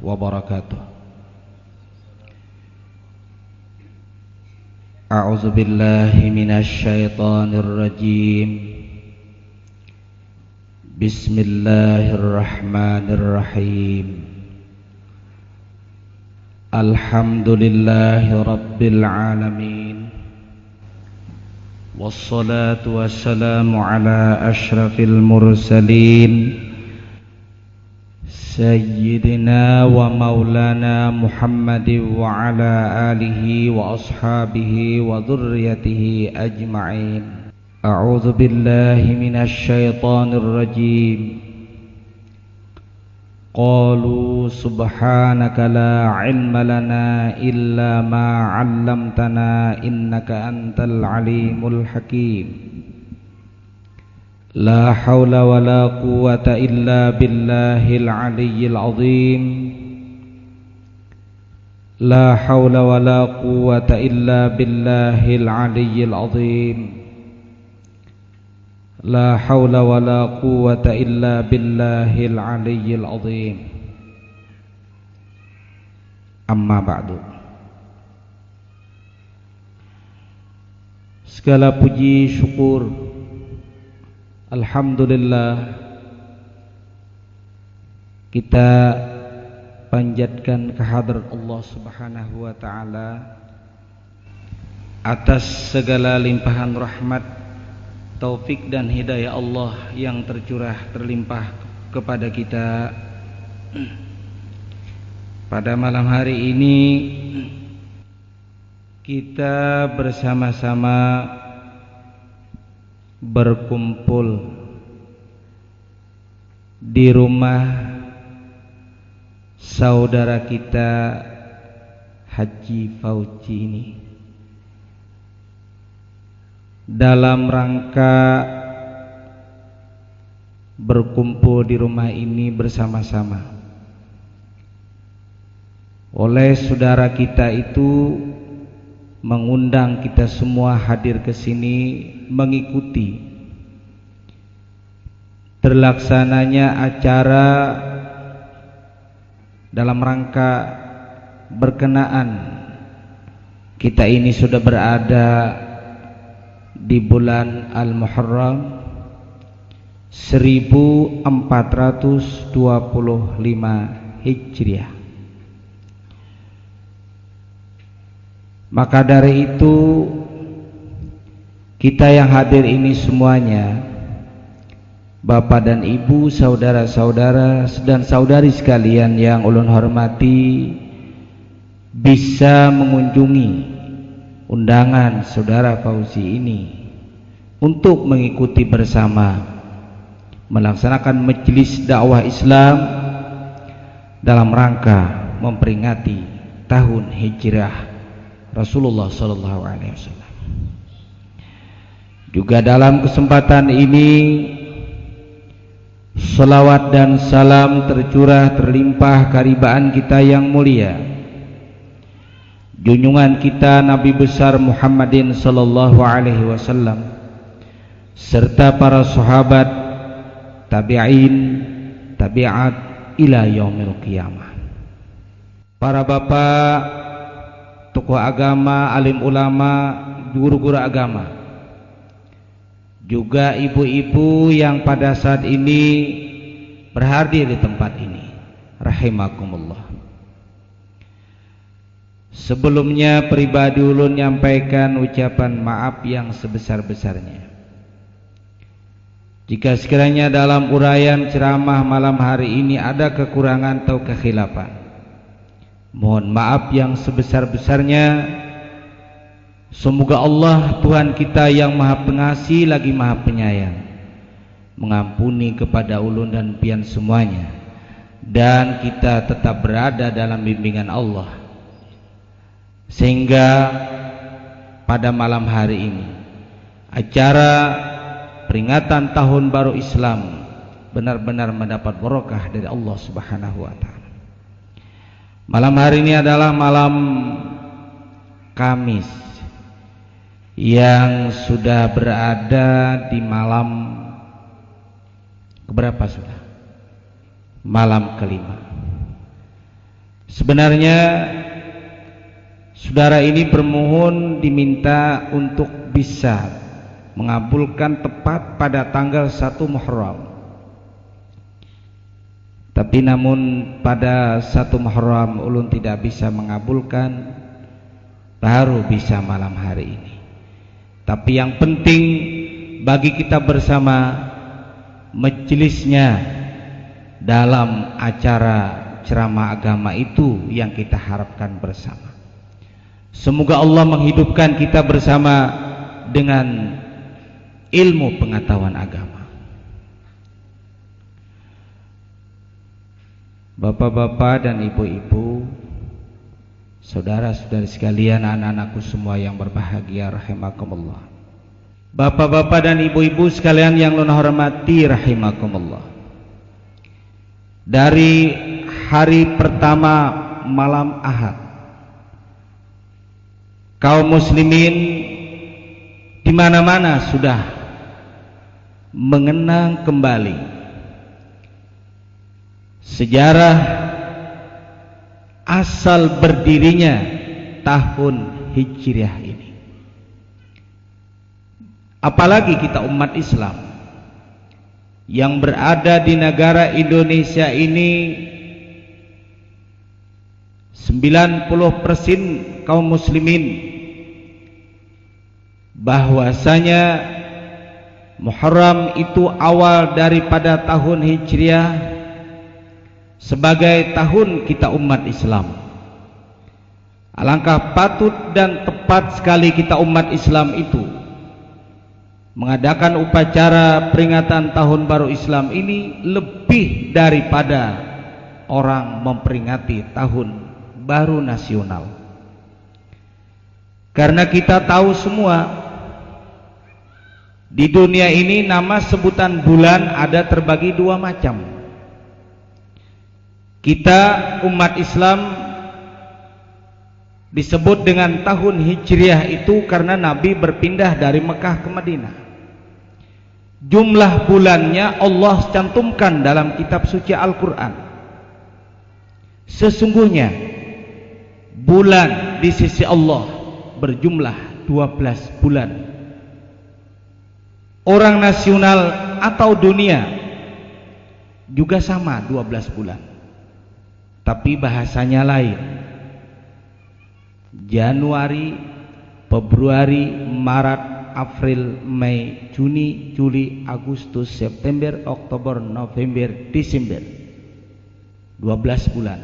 wabarakatuh. A'udzu billahi minasy syaithanir rajim. Bismillahirrahmanirrahim. Alhamdulillahi rabbil alamin. Wassalatu wassalamu ala asyrafil mursalin Sayyidina wa maulana Muhammadin wa ala alihi wa ashabihi wa dhurriyyatihi ajma'in. A'udzu billahi minasy syaithanir rajim. Qalu subhanaka la ilma lana illa ma 'allamtana innaka antal alimul hakim. La haula wa la quwwata illa billahil aliyyil azim. La haula wa la quwwata illa billahil aliyyil azim. La haula wa la quwwata illa billahil aliyyil azim. Amma ba'du. Segala puji syukur alhamdulillah kita panjatkan kehadrat Allah Subhanahu wa taala atas segala limpahan rahmat, taufik dan hidayah Allah yang tercurah terlimpah kepada kita. Pada malam hari ini kita bersama-sama berkumpul di rumah saudara kita Haji Fauzi ini dalam rangka berkumpul di rumah ini bersama-sama. Oleh saudara kita itu mengundang kita semua hadir ke sini mengikuti terlaksananya acara dalam rangka berkenaan kita ini sudah berada di bulan Al-Muharram 1425 Hijriah. Maka dari itu kita yang hadir ini semuanya, Bapak dan Ibu, saudara-saudara dan saudari sekalian yang ulun hormati, bisa mengunjungi undangan saudara Fauzi ini untuk mengikuti bersama melaksanakan majelis dakwah Islam dalam rangka memperingati tahun hijrah Rasulullah sallallahu alaihi wasallam. Juga dalam kesempatan ini selawat dan salam tercurah terlimpah karibaan kita yang mulia, junjungan kita Nabi besar Muhammadin sallallahu alaihi wasallam serta para sahabat, tabi'in, tabi'at ila yaumil qiyamah. Para bapak, tokoh agama, alim ulama, guru-guru agama, juga ibu-ibu yang pada saat ini berhadir di tempat ini, rahimakumullah. Sebelumnya pribadi ulun nyampaikan ucapan maaf yang sebesar-besarnya jika sekiranya dalam uraian ceramah malam hari ini ada kekurangan atau kekhilafan. Mohon maaf yang sebesar-besarnya. Semoga Allah Tuhan kita yang maha pengasih lagi maha penyayang mengampuni kepada ulun dan pian semuanya, dan kita tetap berada dalam bimbingan Allah, sehingga pada malam hari ini acara peringatan tahun baru Islam benar-benar mendapat barokah dari Allah Subhanahu wa taala. Malam hari ini adalah malam Kamis yang sudah berada di malam keberapa sudah? Malam kelima. Sebenarnya saudara ini bermohon diminta untuk bisa mengabulkan tepat pada tanggal 1 Muharram. Tapi namun pada 1 Muharram ulun tidak bisa mengabulkan, baru bisa malam hari ini. Tapi yang penting bagi kita bersama, majelisnya dalam acara ceramah agama itu yang kita harapkan bersama. Semoga Allah menghidupkan kita bersama dengan ilmu pengetahuan agama. Bapak-bapak dan ibu-ibu, saudara-saudari sekalian, anak-anakku semua yang berbahagia rahimakumullah. Bapak-bapak dan ibu-ibu sekalian yang luna hormati rahimakumullah. Dari hari pertama malam Ahad, kaum muslimin di mana-mana sudah mengenang kembali sejarah asal berdirinya tahun Hijriah ini. Apalagi kita umat Islam yang berada di negara Indonesia ini, 90% kaum muslimin bahwasanya Muharram itu awal daripada tahun Hijriah sebagai tahun kita umat Islam. Alangkah patut dan tepat sekali kita umat Islam itu mengadakan upacara peringatan tahun baru Islam ini lebih daripada orang memperingati tahun baru nasional. Karena kita tahu semua di dunia ini nama sebutan bulan ada terbagi dua macam. Kita umat Islam disebut dengan tahun Hijriah itu karena Nabi berpindah dari Mekah ke Madinah. Jumlah bulannya Allah cantumkan dalam kitab suci Al-Quran. Sesungguhnya bulan di sisi Allah berjumlah 12 bulan. Orang nasional atau dunia juga sama 12 bulan. Tapi bahasanya lain. Januari, Februari, Maret, April, Mei, Juni, Juli, Agustus, September, Oktober, November, Desember. 12 bulan.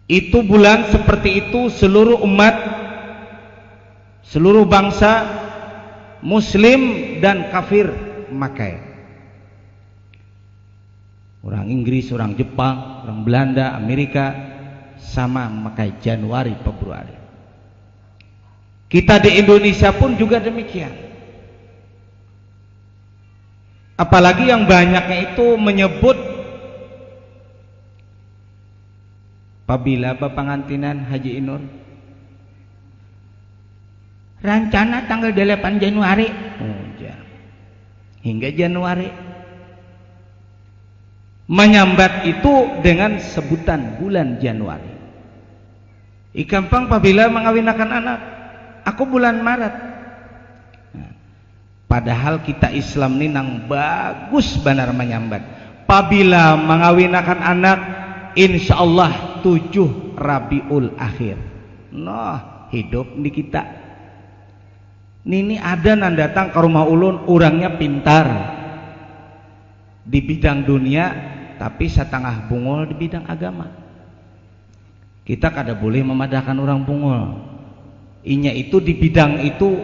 Itu bulan seperti itu seluruh umat, seluruh bangsa, muslim dan kafir memakai. Orang Inggris, orang Jepang, orang Belanda, Amerika sama memakai Januari, Februari. Kita di Indonesia pun juga demikian. Apalagi yang banyaknya itu menyebut apabila Bapangantinan Haji Inur rencana tanggal 8 Januari hingga Januari, menyambat itu dengan sebutan bulan Januari. Gampang apabila mengawinkan anak, aku bulan Maret. Nah, padahal kita Islam ini nang bagus benar menyambat. Apabila mengawinkan anak, insya Allah 7 Rabiul Akhir. Nah, hidup di kita. Nini ada nan datang ke rumah ulun, orangnya pintar di bidang dunia, tapi setengah bungol di bidang agama. Kita kada boleh memadahkan orang bungol. Inya itu di bidang itu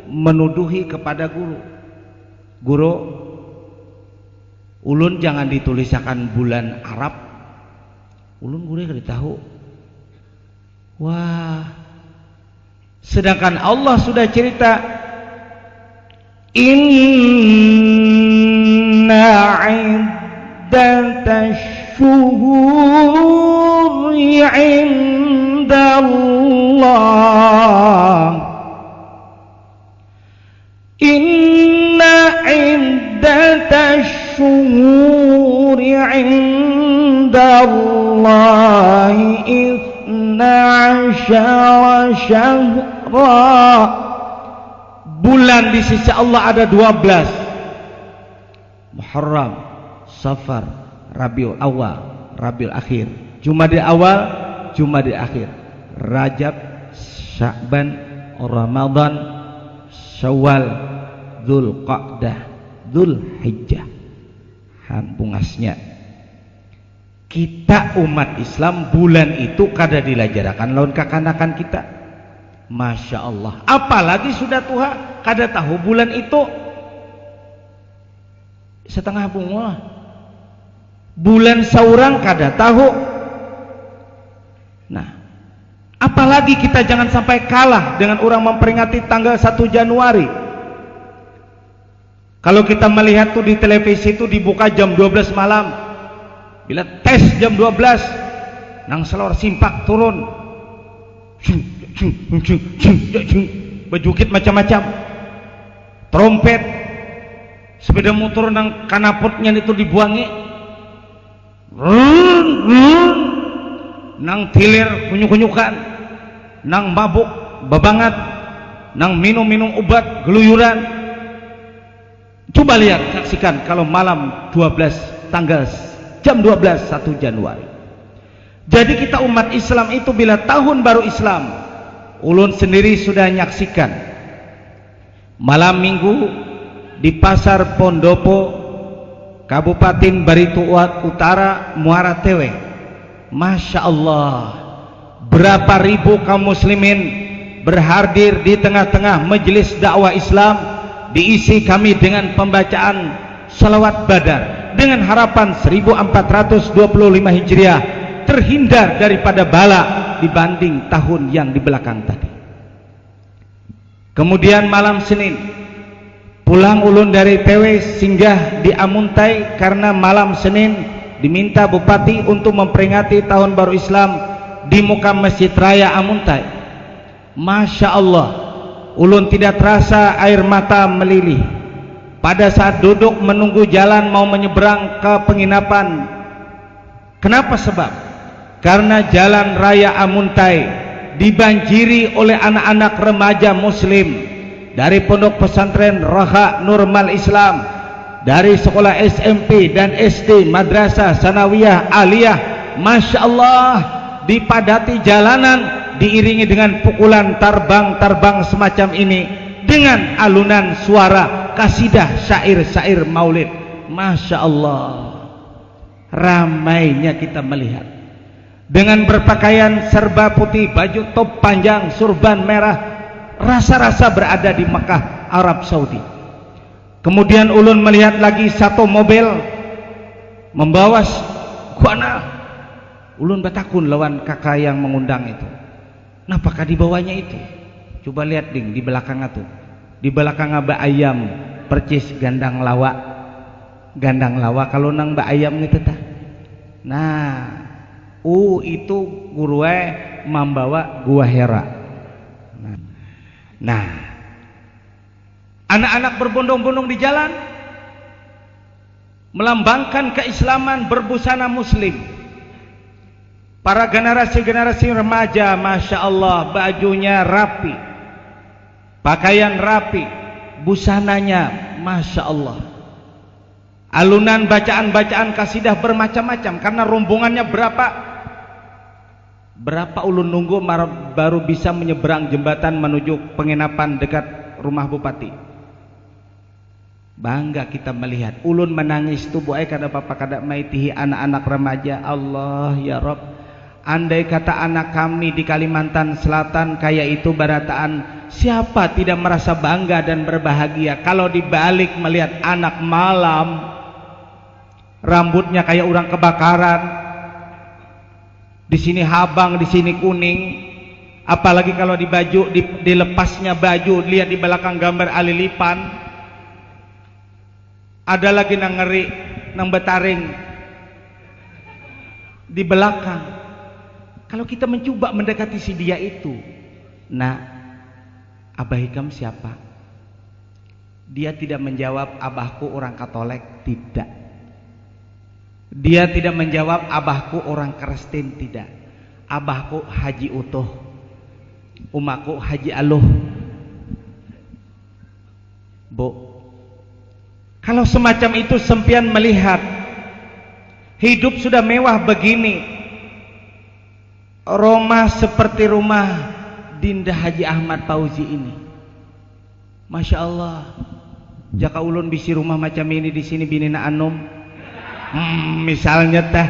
menuduhi kepada guru. Guru, ulun jangan ditulisakan bulan Arab. Ulun guru kada tahu. Wah, sedangkan Allah sudah cerita, inna syuhuri indallah, inna iddatash syuhuri indallah indallahi ithna asyara syahra. Bulan di sisi Allah ada 12. Muharram, Safar, Rabiul Awal, Rabiul Akhir, Jumadil Awal, Jumadil Akhir, Rajab, Sya'ban, Ramadan, Syawal, Dzulqa'dah, Dzulhijjah. Bungasnya kita umat Islam bulan itu kada dilajarakan lawan kakanakan kita. Masya Allah, apalagi sudah tua kada tahu bulan itu setengah bunga. Bulan saurang kada tahu. Nah, apalagi kita jangan sampai kalah dengan orang memperingati tanggal 1 Januari. Kalau kita melihat tuh di televisi itu dibuka jam 12 malam. Bila tes jam 12, nang selor simpak turun. Bejukit macam-macam. Trompet. Sepeda motor nang kanapotnya itu dibuangi. Nang tilir kunyuk-kunyukan. Nang mabuk babangat. Nang minum-minum obat geluyuran. Coba lihat, saksikan kalau malam 12 tanggal jam 12 1 Januari. Jadi kita umat Islam itu bila tahun baru Islam, ulun sendiri sudah nyaksikan malam minggu di Pasar Pondopo, Kabupaten Barito Utara, Muara Tewe. Masya Allah, berapa ribu kaum muslimin berhadir di tengah-tengah majelis dakwah Islam. Diisi kami dengan pembacaan salawat badar dengan harapan 1425 Hijriah terhindar daripada bala dibanding tahun yang di belakang tadi. Kemudian malam Senin pulang ulun dari TW singgah di Amuntai karena malam Senin diminta Bupati untuk memperingati tahun baru Islam di muka Masjid Raya Amuntai. Masya Allah, ulun tidak terasa air mata melilih pada saat duduk menunggu jalan mau menyeberang ke penginapan. Kenapa sebab? Karena jalan raya Amuntai dibanjiri oleh anak-anak remaja muslim dari pondok pesantren Raha Nurmal Islam, dari sekolah SMP dan SD, madrasah, sanawiyah, aliyah. Masya Allah, dipadati jalanan diiringi dengan pukulan tarbang-tarbang semacam ini dengan alunan suara kasidah syair-syair maulid. Masya Allah, ramainya kita melihat dengan berpakaian serba putih, baju top panjang, surban merah, rasa-rasa berada di Mekah, Arab Saudi. Kemudian ulun melihat lagi satu mobil membawa kuana. Ulun batakun lawan kakak yang mengundang itu. Napakah dibawanya itu? Coba lihat ding di belakang itu. Di belakang aba ayam percis gandang lawa. Gandang lawa kalau nang ba ayam gitu tah. Nah, itu gurue membawa gua hera. Nah, anak-anak berbondong-bondong di jalan melambangkan keislaman, berbusana muslim. Para generasi-generasi remaja, Masya Allah, bajunya rapi, pakaian rapi, busananya Masya Allah. Alunan bacaan-bacaan kasidah bermacam-macam. Karena rombongannya berapa ulun nunggu baru bisa menyeberang jembatan menuju penginapan dekat rumah Bupati. Bangga kita melihat. Ulun menangis tubuh kada bapak kada maitihi anak-anak remaja. Allah ya Rabb, andai kata anak kami di Kalimantan Selatan kayak itu barataan, siapa tidak merasa bangga dan berbahagia kalau dibalik melihat anak malam rambutnya kayak orang kebakaran, di sini habang, di sini kuning. Apalagi kalau di baju, dilepasnya baju, lihat di belakang gambar alilipan, ada lagi nang ngeri, nang betaring di belakang. Kalau kita mencoba mendekati si dia itu, nah, Abah Hikam siapa? Dia tidak menjawab abahku orang Katolik, tidak. Dia tidak menjawab abahku orang Kristen, tidak. Abahku Haji Utuh, umaku Haji Aluh. Bu, kalau semacam itu sempian melihat hidup sudah mewah begini, rumah seperti rumah Dinda Haji Ahmad Fauzi ini, Masya Allah. Jaka ulun bisi rumah macam ini di sini binina Anum, misalnya teh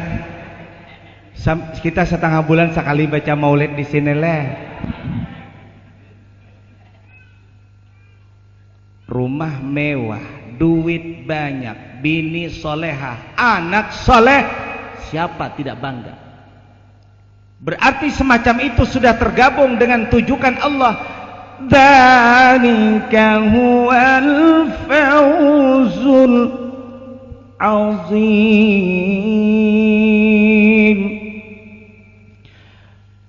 kita setengah bulan sekali baca maulid di sini leh. Rumah mewah, duit banyak, bini solehah, anak soleh, siapa tidak bangga? Berarti semacam itu sudah tergabung dengan tujukan Allah. Dzalika huwal fawzul azim.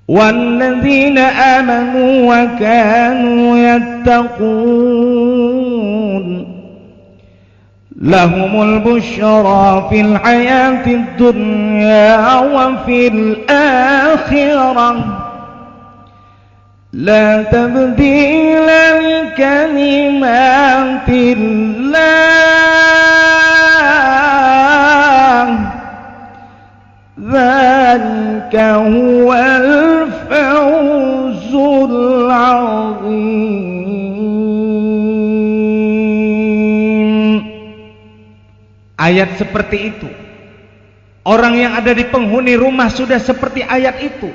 Walladzina amanu wa kanu yattaqun lahumul busyra fil hayatid dunya wa fil akhirah la tabdila li kalimatillah dzalika huwal fawzul azim. Ayat seperti itu, orang yang ada di penghuni rumah sudah seperti ayat itu.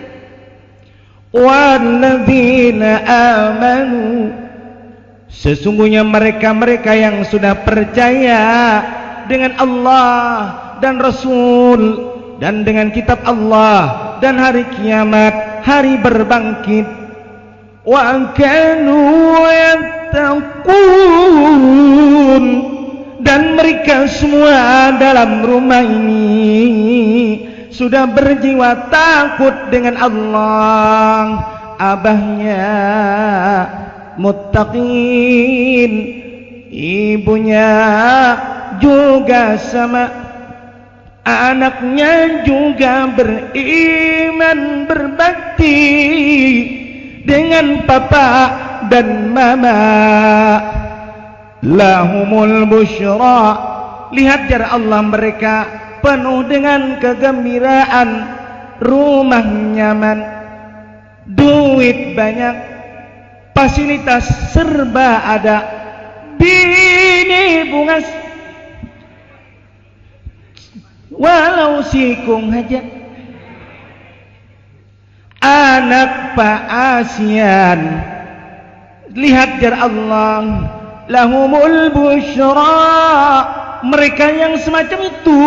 Walladzina amanu, sesungguhnya mereka-mereka yang sudah percaya dengan Allah dan Rasul dan dengan kitab Allah dan hari kiamat, hari berbangkit. Wa kanu yattaqun, dan mereka semua dalam rumah ini sudah berjiwa takut dengan Allah. Abahnya muttaqin, ibunya juga sama, anaknya juga beriman berbakti dengan papa dan mama. Lahumul busyra, lihat jar Allah, mereka penuh dengan kegembiraan, rumah nyaman, duit banyak, fasilitas serba ada, bini bungas, walau sikung aja, anak Pak Asian. Lihat jar Allah, lahumul busyra, mereka yang semacam itu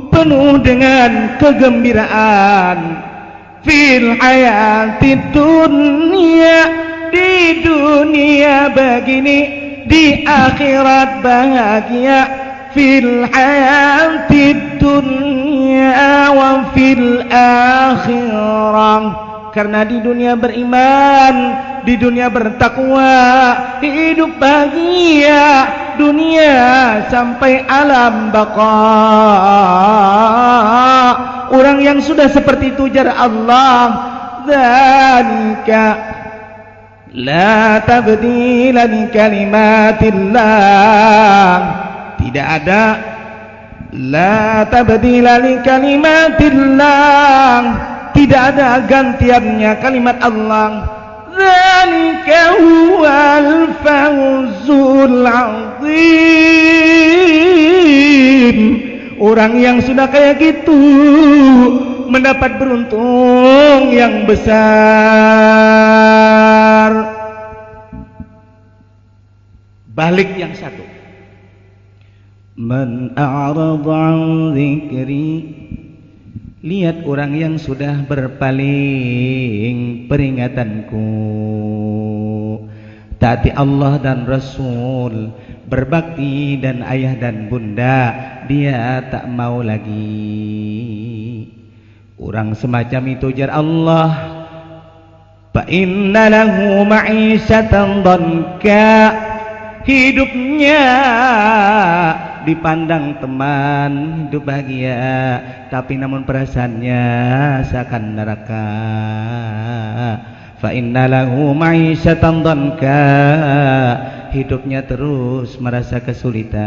penuh dengan kegembiraan fil hayatid dunya, di dunia begini, di akhirat bahagia. Fil hayatid dunya wa fil akhirah, karena di dunia beriman, di dunia bertakwa, hidup bahagia dunia sampai alam baqa. Orang yang sudah seperti itu jar Allah, dzalika la tabdila li kalimatillah, tidak ada la tabdila li kalimatillah, tidak ada gantiannya kalimat Allah. Dzalika huwal fawzul azim. Orang yang sudah kayak gitu mendapat beruntung yang besar. Balik yang satu, man a'rada an dzikri, lihat orang yang sudah berpaling peringatanku, taati Allah dan Rasul, berbakti dan ayah dan bunda, dia tak mau lagi. Orang semacam itu jar Allah, fa inna lahu ma'isyatan dhanka, hidupnya dipandang teman hidup bahagia, tapi namun perasaannya seakan neraka. Fa innalahu ma'isyatan dhanka, hidupnya terus merasa kesulitan.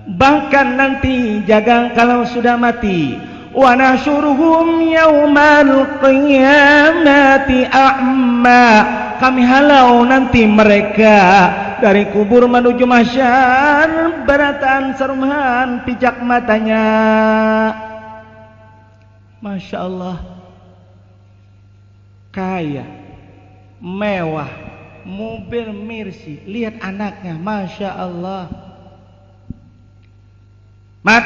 Bahkan nanti jaga kalau sudah mati, wa nahsyuruhum yaumal qiyamati a'ma, kami halau nanti mereka dari kubur menuju mahsyar beratan serumahan pijak matanya. Masya Allah, kaya, mewah, mobil Mercy, lihat anaknya, Masya Allah. Mat,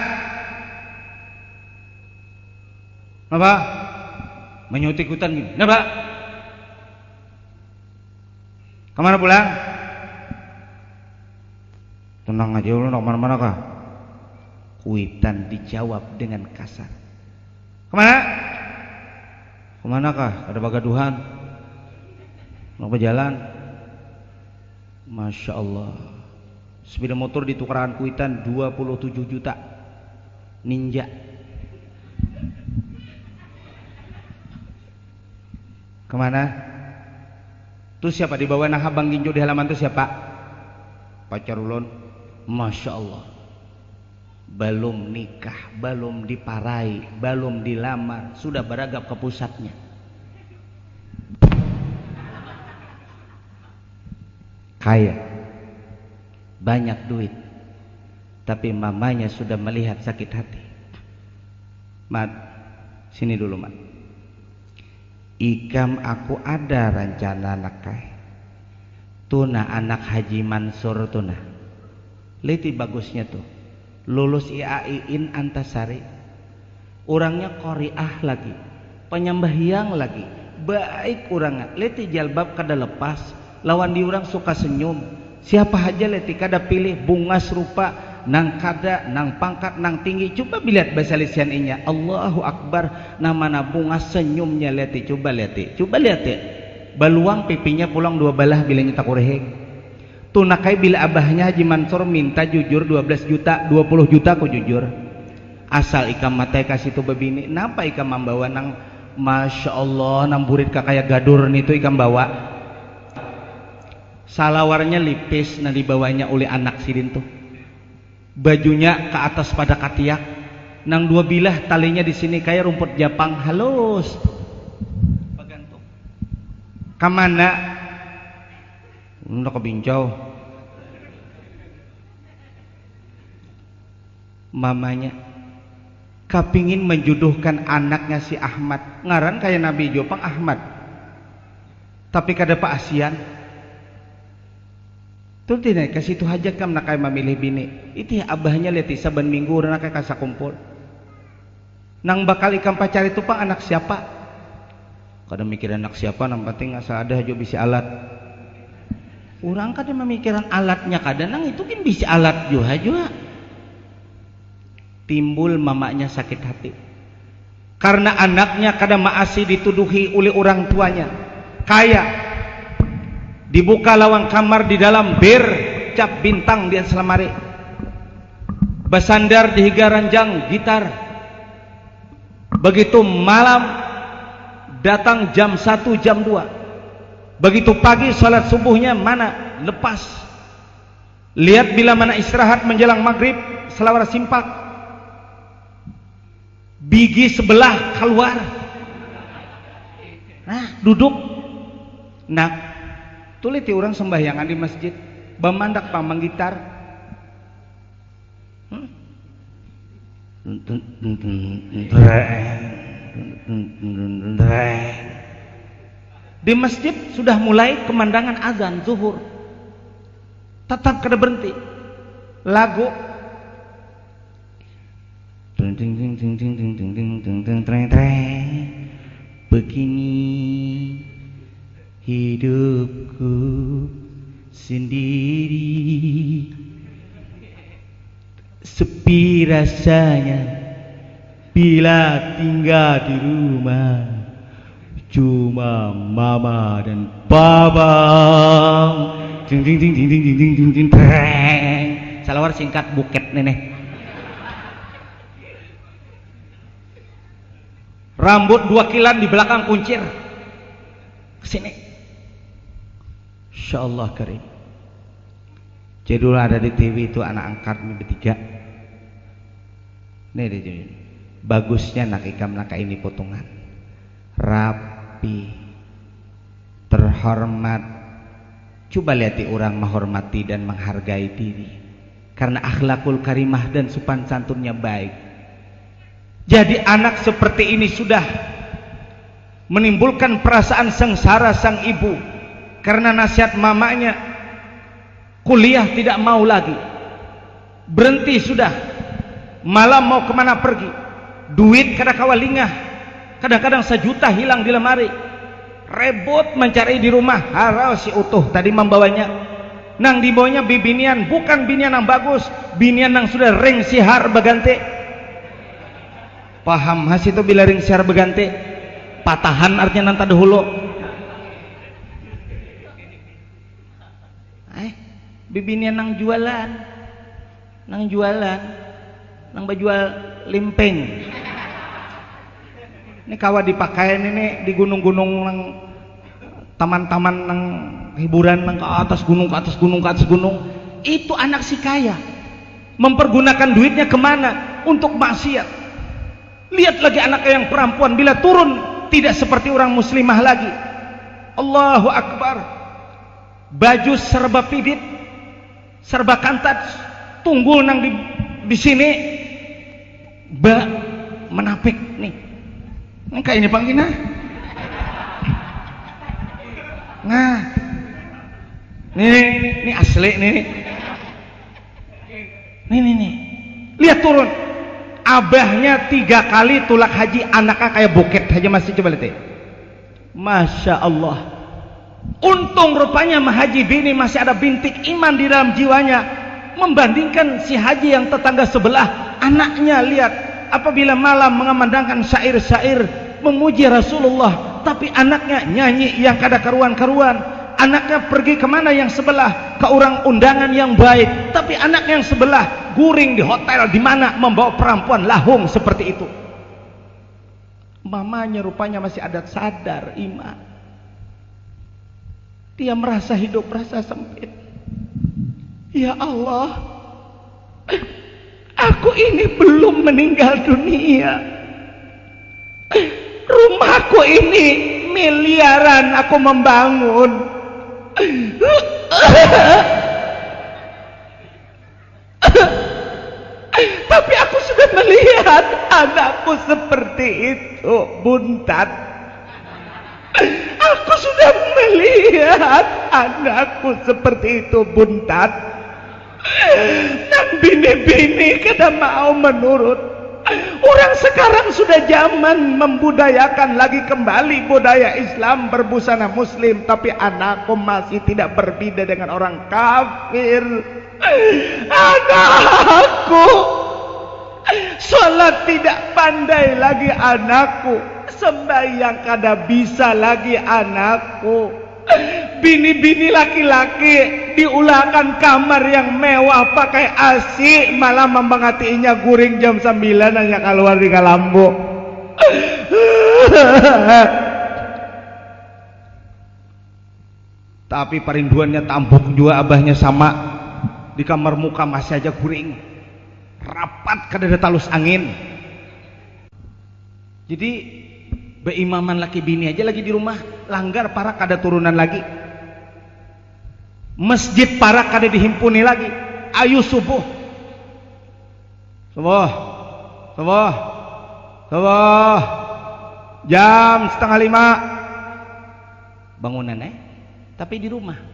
apa? Menyutik hutan gini, kenapa? Kemana pulang? Tenang aja, lu nak kemana-mana kah? Kuitan dijawab dengan kasar. Kemana? Kemana kah? Ada bagaduhan? Mau jalan? Masya Allah. Sepeda motor di tukaran Kuitan 27 juta. Ninja. Kemana? Itu siapa di bawah nah Bang Ginjo di halaman itu siapa? Pacar ulun. Masya Allah. Belum nikah, belum diparai, belum dilamar, sudah beragap ke pusatnya. Kaya, banyak duit, tapi mamanya sudah melihat sakit hati. Mat, sini dulu Mat. Ikam aku ada rencana nakai. Tuna anak Haji Mansur tuna. Liti bagusnya tuh. Lulus IAIN Antasari. Orangnya qoriah lagi, penyembahyang lagi. Baik orangnya. Liti jalbab kada lepas. Lawan di orang suka senyum. Siapa aja leti kada pilih bunga serupa, nang kada, nang pangkat, nang tinggi. Coba lihat bahasa lisan inya. Allahu Akbar, namana bunga senyumnya leti. Coba lihat ya. Baluang pipinya pulang 2 balah bila nyetak urehek. Tunakai bila abahnya Haji Mansur minta jujur 12 juta, 20 juta kok jujur. Asal ikam matai kasih tu babini. Napa ikam membawa nang Masya Allah nang burit kakaya gadur nitu ikam bawa. Salawarnya lipis nah dibawanya oleh anak sidin tuh. Bajunya ke atas pada katiak. Nang 2 bilah talinya di sini kayak rumput Japang halus. Pagantung. Kamana? Udah kebincau. Mamanya kapingin menjodohkan anaknya si Ahmad. Ngaran kayak Nabi Jopang Ahmad. Tapi kada Pak Asian. Tuh tidak kasih itu hajat kam nakai memilih bini. Itu abahnya leti saban minggu urang nakai kasa kumpul. Nang bakal ikam pacar itu Pak anak siapa? Kada mikir anak siapa, nang penting asal ada aja bisa alat. Orang kada memikiran alatnya kadang itu kan bisa alat juga. Timbul mamanya sakit hati. Karena anaknya kada maasi dituduhi oleh orang tuanya. Kaya. Dibuka lawang kamar di dalam bir cap bintang di atas lemari. Bersandar di higa ranjang gitar. Begitu malam datang jam 1 jam 2. Begitu pagi salat subuhnya mana lepas. Lihat bila mana istirahat menjelang maghrib selawar simpak. Bigi sebelah keluar. Nah duduk. Nah tuliti orang sembahyangan di masjid. Bamandak pamang gitar. Di masjid sudah mulai kemandangan azan zuhur. Tetap kada berhenti. Lagu begini hidupku sendiri, sepi rasanya bila tinggal di rumah. Cuma mama dan papa. Ting ting ting ting ting ting ting ting ting. Salah kelawar singkat buket nenek. Rambut 2 kilan di belakang kuncir. Kesini. Insyaallah karim. Jadi dulu ada di TV itu anak angkat bertiga. Nih deh, bagusnya nak ikam nak ini potongan. Rapi, terhormat. Coba lihat orang menghormati dan menghargai diri. Karena akhlakul karimah dan sopan santunnya baik. Jadi anak seperti ini sudah menimbulkan perasaan sengsara sang ibu karena nasihat mamanya. Kuliah tidak mau lagi, berhenti sudah, malam mau kemana pergi, duit kada kawalingah, kadang-kadang 1 juta hilang di lemari, rebut mencari di rumah, harau si utuh tadi membawanya, nang dibawanya bibinian, bukan binian yang bagus, binian yang sudah ring sihar bagante. Paham has itu bila ring sihar bagante, patahan artinya nanti dahulu. Bibinian nang jualan, nang bajual limpeng. Ini kawa dipakai ini di gunung-gunung nang taman-taman nang hiburan nang ke atas gunung. Itu anak si kaya mempergunakan duitnya kemana? Untuk maksiat. Lihat lagi anaknya yang perempuan bila turun tidak seperti orang muslimah lagi. Allahu Akbar. Baju serba pidit, serba kantat, tunggul nang di sini, menapik nih. Ini kayak ini panggina. Nah, ini asli nih. Nih. Lihat turun. Abahnya 3 kali tulak haji, anaknya kayak buket aja masih. Coba lihat. Masya Allah. Untung rupanya Haji Bini masih ada bintik iman di dalam jiwanya, membandingkan si haji yang tetangga sebelah. Anaknya lihat apabila malam mengamandangkan syair-syair memuji Rasulullah, tapi anaknya nyanyi yang kada karuan-karuan. Anaknya pergi kemana yang sebelah, ke orang undangan yang baik, tapi anak yang sebelah guring di hotel di mana membawa perempuan lahung seperti itu. Mamanya rupanya masih adat sadar iman. Dia merasa hidup merasa sempit. Ya Allah, aku ini belum meninggal dunia. Rumahku ini miliaran aku membangun. Tapi aku sudah melihat anakku seperti itu, Buntat. Aku sudah melihat anakku seperti itu, Buntat. Dan bini-bini kada mau menurut. Orang sekarang sudah zaman membudayakan lagi kembali budaya Islam berbusana muslim, tapi anakku masih tidak berbeda dengan orang kafir. Anakku sholat tidak pandai lagi anakku, sembahyang kada bisa lagi anakku. Bini-bini laki-laki diulangkan kamar yang mewah pakai AC, malah membangatinya guring jam 9 hanya keluar di Kalambo. Tapi perinduannya tambuk juga, abahnya sama di kamar muka masih aja guring, rapat kada ada talus angin. Jadi beimaman laki bini aja lagi di rumah, langgar para kada turunan lagi, masjid para kada dihimpuni lagi. Ayo subuh jam 4:30 bangunan tapi di rumah.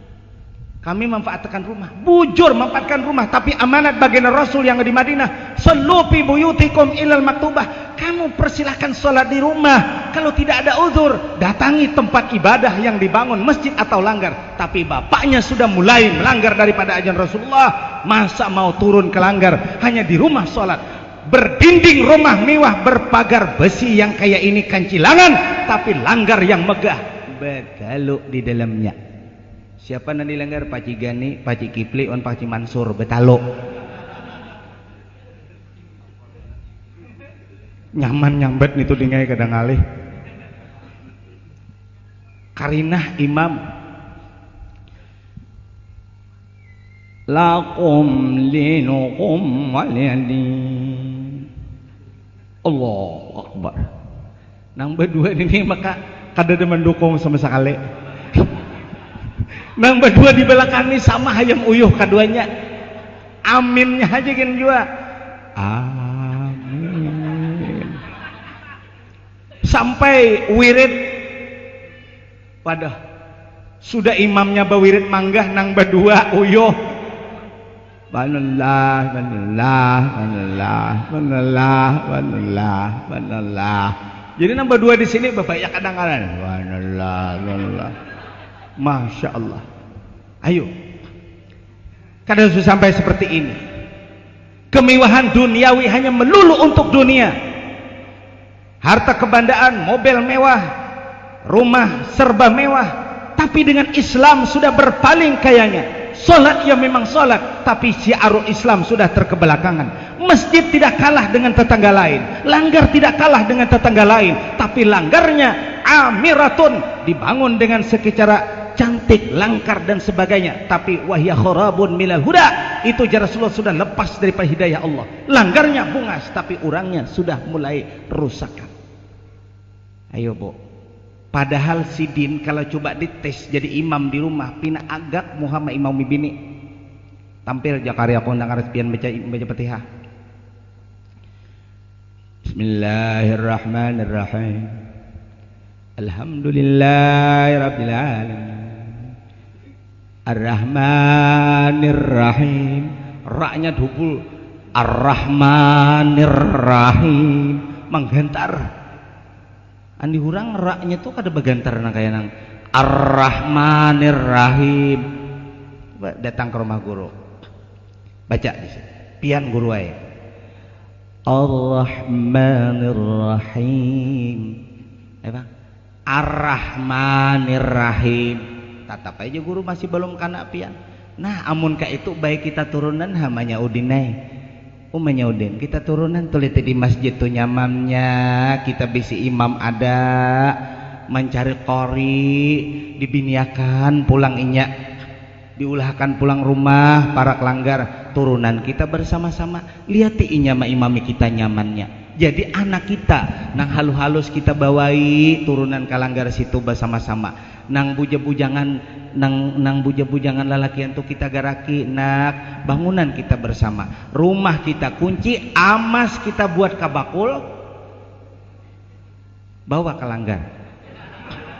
Kami manfaatkan rumah, bujur manfaatkan rumah, tapi amanat baginda Rasul yang di Madinah, sallu fi buyutikum ilal maktubah. Kamu persilahkan sholat di rumah. Kalau tidak ada uzur, datangi tempat ibadah yang dibangun, masjid atau langgar. Tapi bapaknya sudah mulai melanggar daripada ajaran Rasulullah. Masa mau turun ke langgar, hanya di rumah sholat. Berdinding rumah mewah berpagar besi yang kayak ini kancilangan, tapi langgar yang megah, betaluk di dalamnya. Siapa nanti langgar? Paci Gani, Paci Kipli, on Paci Mansur, betaluk. nyaman nyambet nitu dingai kadang alih karinah imam lakum linukum waliyadin Allahu Akbar nang berdua ini maka kada mendukung sama sekali nang berdua di belakang ini sama hayam uyuh kaduanya aminnya aja kan juga amin sampai wirid wadah sudah imamnya bawirid manggah nang berdua uyuh banallah banallah banallah banallah banallah banallah jadi nang berdua di sini bapak ya kadang-kadang banallah banallah Masya Allah ayo kadang sudah sampai seperti ini kemewahan duniawi hanya melulu untuk dunia harta kebandaan mobil mewah rumah serba mewah tapi dengan Islam sudah berpaling kayanya solat ya memang solat tapi syiarul Islam sudah terkebelakangan masjid tidak kalah dengan tetangga lain langgar tidak kalah dengan tetangga lain tapi langgarnya amiratun dibangun dengan secara cantik, langkar dan sebagainya tapi wahya khurabun minal huda itu Rasulullah sudah lepas daripada hidayah Allah langgarnya bungas tapi orangnya sudah mulai rusakan ayo bu padahal sidin kalau coba dites jadi imam di rumah pina agak Muhammad imam bini tampil jakarya pun nang respian baca Fatihah Bismillahirrahmanirrahim Alhamdulillahirabbil alamin Ar-Rahmanir-Rahim raknya double Ar-Rahmanir-Rahim menggentar andi hurang raknya tuh kada begantar nang kaya nang Ar-Rahmanir-Rahim datang ke rumah guru baca di sini pian guru ae Ar-Rahmanir-Rahim apa Ar-Rahmanir-Rahim tatap aja guru masih belum kana pian nah amun ka itu baik kita turunan hamanya udinai umanya udin kita turunan tuliti di masjid tuh nyamannya kita bisi imam ada mencari qori dibiniakan pulang inyak diulahkan pulang rumah para kelanggar turunan kita bersama-sama lihati inya ma imami kita nyamannya jadi anak kita nang halus-halus kita bawai turunan kalanggar situ bersama-sama nang buja-bujangan nang buja-bujangan lalakian tuh kita garaki nak bangunan kita bersama rumah kita kunci amas kita buat kabakul bawa kalanggar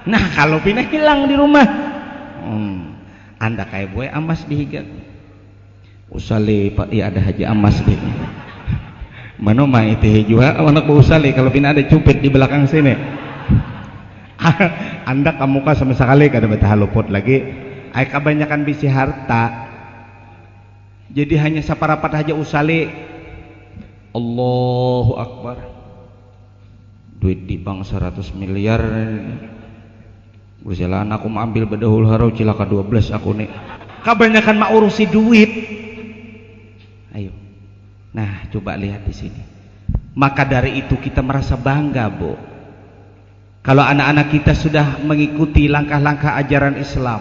nah kalau pindah hilang di rumah anda kayak buaya amas dihigat usali pak iya ada haji amas deh mana mah itu juga anak usali kalau pindah ada cupit di belakang sini anda kamu kan sama sekali kada betah luput lagi ay kebanyakan bisi harta jadi hanya saparapat aja usali Allahu Akbar duit di bank 100 miliar berjalan aku mau ambil bedahul harau cilaka 12 aku nih kebanyakan mau urusi duit ayo nah coba lihat di sini maka dari itu kita merasa bangga bu kalau anak-anak kita sudah mengikuti langkah-langkah ajaran Islam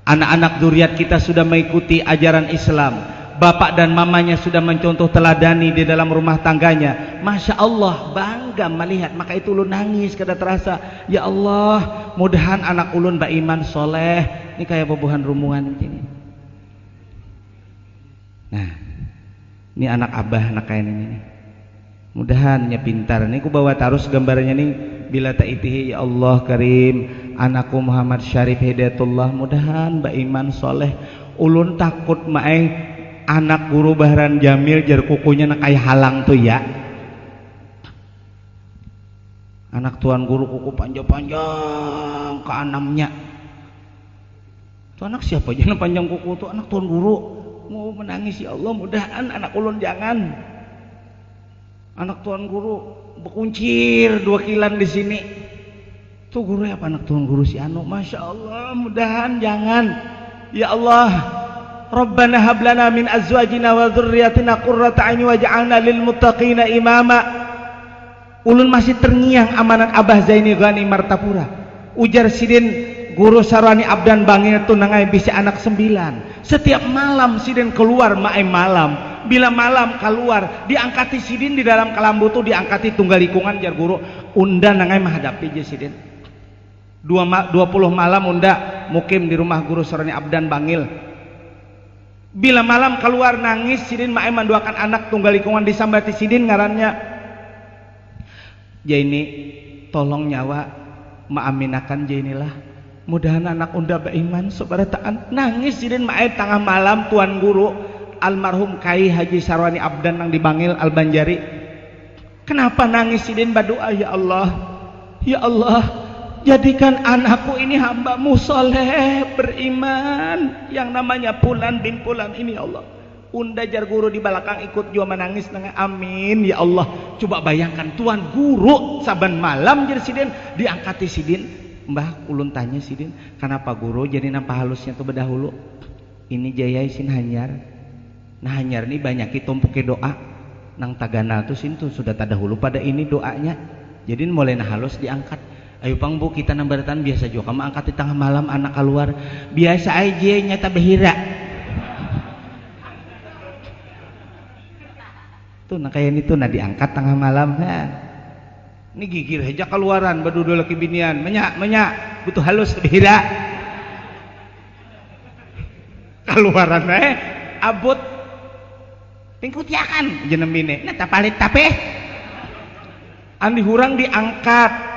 anak-anak zuriat kita sudah mengikuti ajaran Islam bapak dan mamanya sudah mencontoh teladani di dalam rumah tangganya Masya Allah bangga melihat maka itu ulun nangis kada terasa ya Allah mudahan anak ulun beriman soleh ini kayak bobohan rumungan begini nah ini anak abah anak kayak ini mudahannya pintar nih ku bawa terus gambarnya nih bila ta'itihi ya Allah karim anakku Muhammad Syarif Hidayatullah mudahan beriman soleh ulun takut mae anak guru Bahran Jamil jar kukunya nak kayak halang tuh ya anak tuan guru kuku panjang-panjang ke anamnya tuh anak siapa aja yang panjang kuku tuh anak tuan guru mau menangis ya Allah mudahan anak ulun jangan anak tuan guru berkuncir 2 kilan di sini tuh guru apa anak tuan guru si anu Masya Allah mudahan jangan ya Allah Rabbana hablana min azwajina wa dzurriyyatina qurrata a'yun waj'alna lil muttaqina imama ulun masih terngiang amanat Abah Zaini Ghani Martapura. Ujar sidin guru sarwani abdan bangir tu nangai bisi anak 9. Setiap malam sidin keluar mae malam. Bila malam keluar diangkati sidin di dalam kelambu tu diangkati tunggal likungan jar guru unda nangai menghadapi je sidin. 20 malam unda mukim di rumah guru sarwani abdan bangil. Bila malam keluar nangis sidin mae manduakan anak tunggal likungan disambati sidin ngarannya Jaini tolong nyawa maaminakan Jainilah mudahan anak unda beriman sobarataan nangis sidin mae tengah malam tuan guru almarhum Kai Haji Sarwani Abdan yang dibangil Al-Banjari. Kenapa nangis sidin berdoa, ya Allah jadikan anakku ini hamba-Mu soleh beriman yang namanya Pulan bin Pulan ini ya Allah. Unda jar guru di belakang ikut juga menangis nangis amin ya Allah. Coba bayangkan tuan guru saban malam jar sidin diangkati sidin. Mbah ulun tanya sidin kenapa guru jadi nampak halusnya tuh berdahulu ini jaya isin hanyar. Nah hanyar ini banyak tumpuke doa nang taganal tuh sin tuh sudah tadahulu pada ini doanya jadi mulai nah halus diangkat. Ayo pang bu kita nambaratan biasa juga kamu angkat di tengah malam anak keluar biasa aja nyata behira tuh nah kayak itu nah diangkat tengah malam nah. Ini gigir aja keluaran badudul laki binian menyak butuh halus behira keluaran abut tingkut yakan jenem bini nah tapalit tape andi hurang diangkat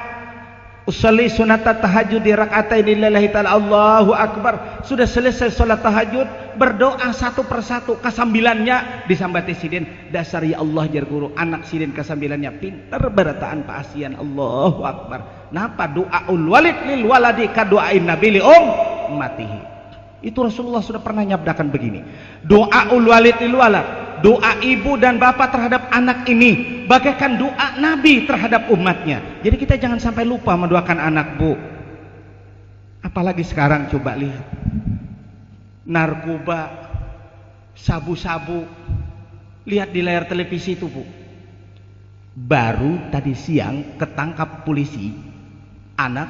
usolli sunata tahajud di rakaatain lillahi ta'ala Allahu Akbar sudah selesai sholat tahajud berdoa satu persatu kesambilannya disambati sidin dasar ya Allah jar guru anak sidin kesambilannya pinter berataan paasian Allahu Akbar napa doaul walid lil waladi ka doain nabi li ummatihi itu Rasulullah sudah pernah nyabdakan begini doaul walid lil walad doa ibu dan bapak terhadap anak ini bagaikan doa Nabi terhadap umatnya. Jadi kita jangan sampai lupa mendoakan anak bu. Apalagi sekarang coba lihat narkoba, sabu-sabu, lihat di layar televisi itu bu. Baru tadi siang ketangkap polisi anak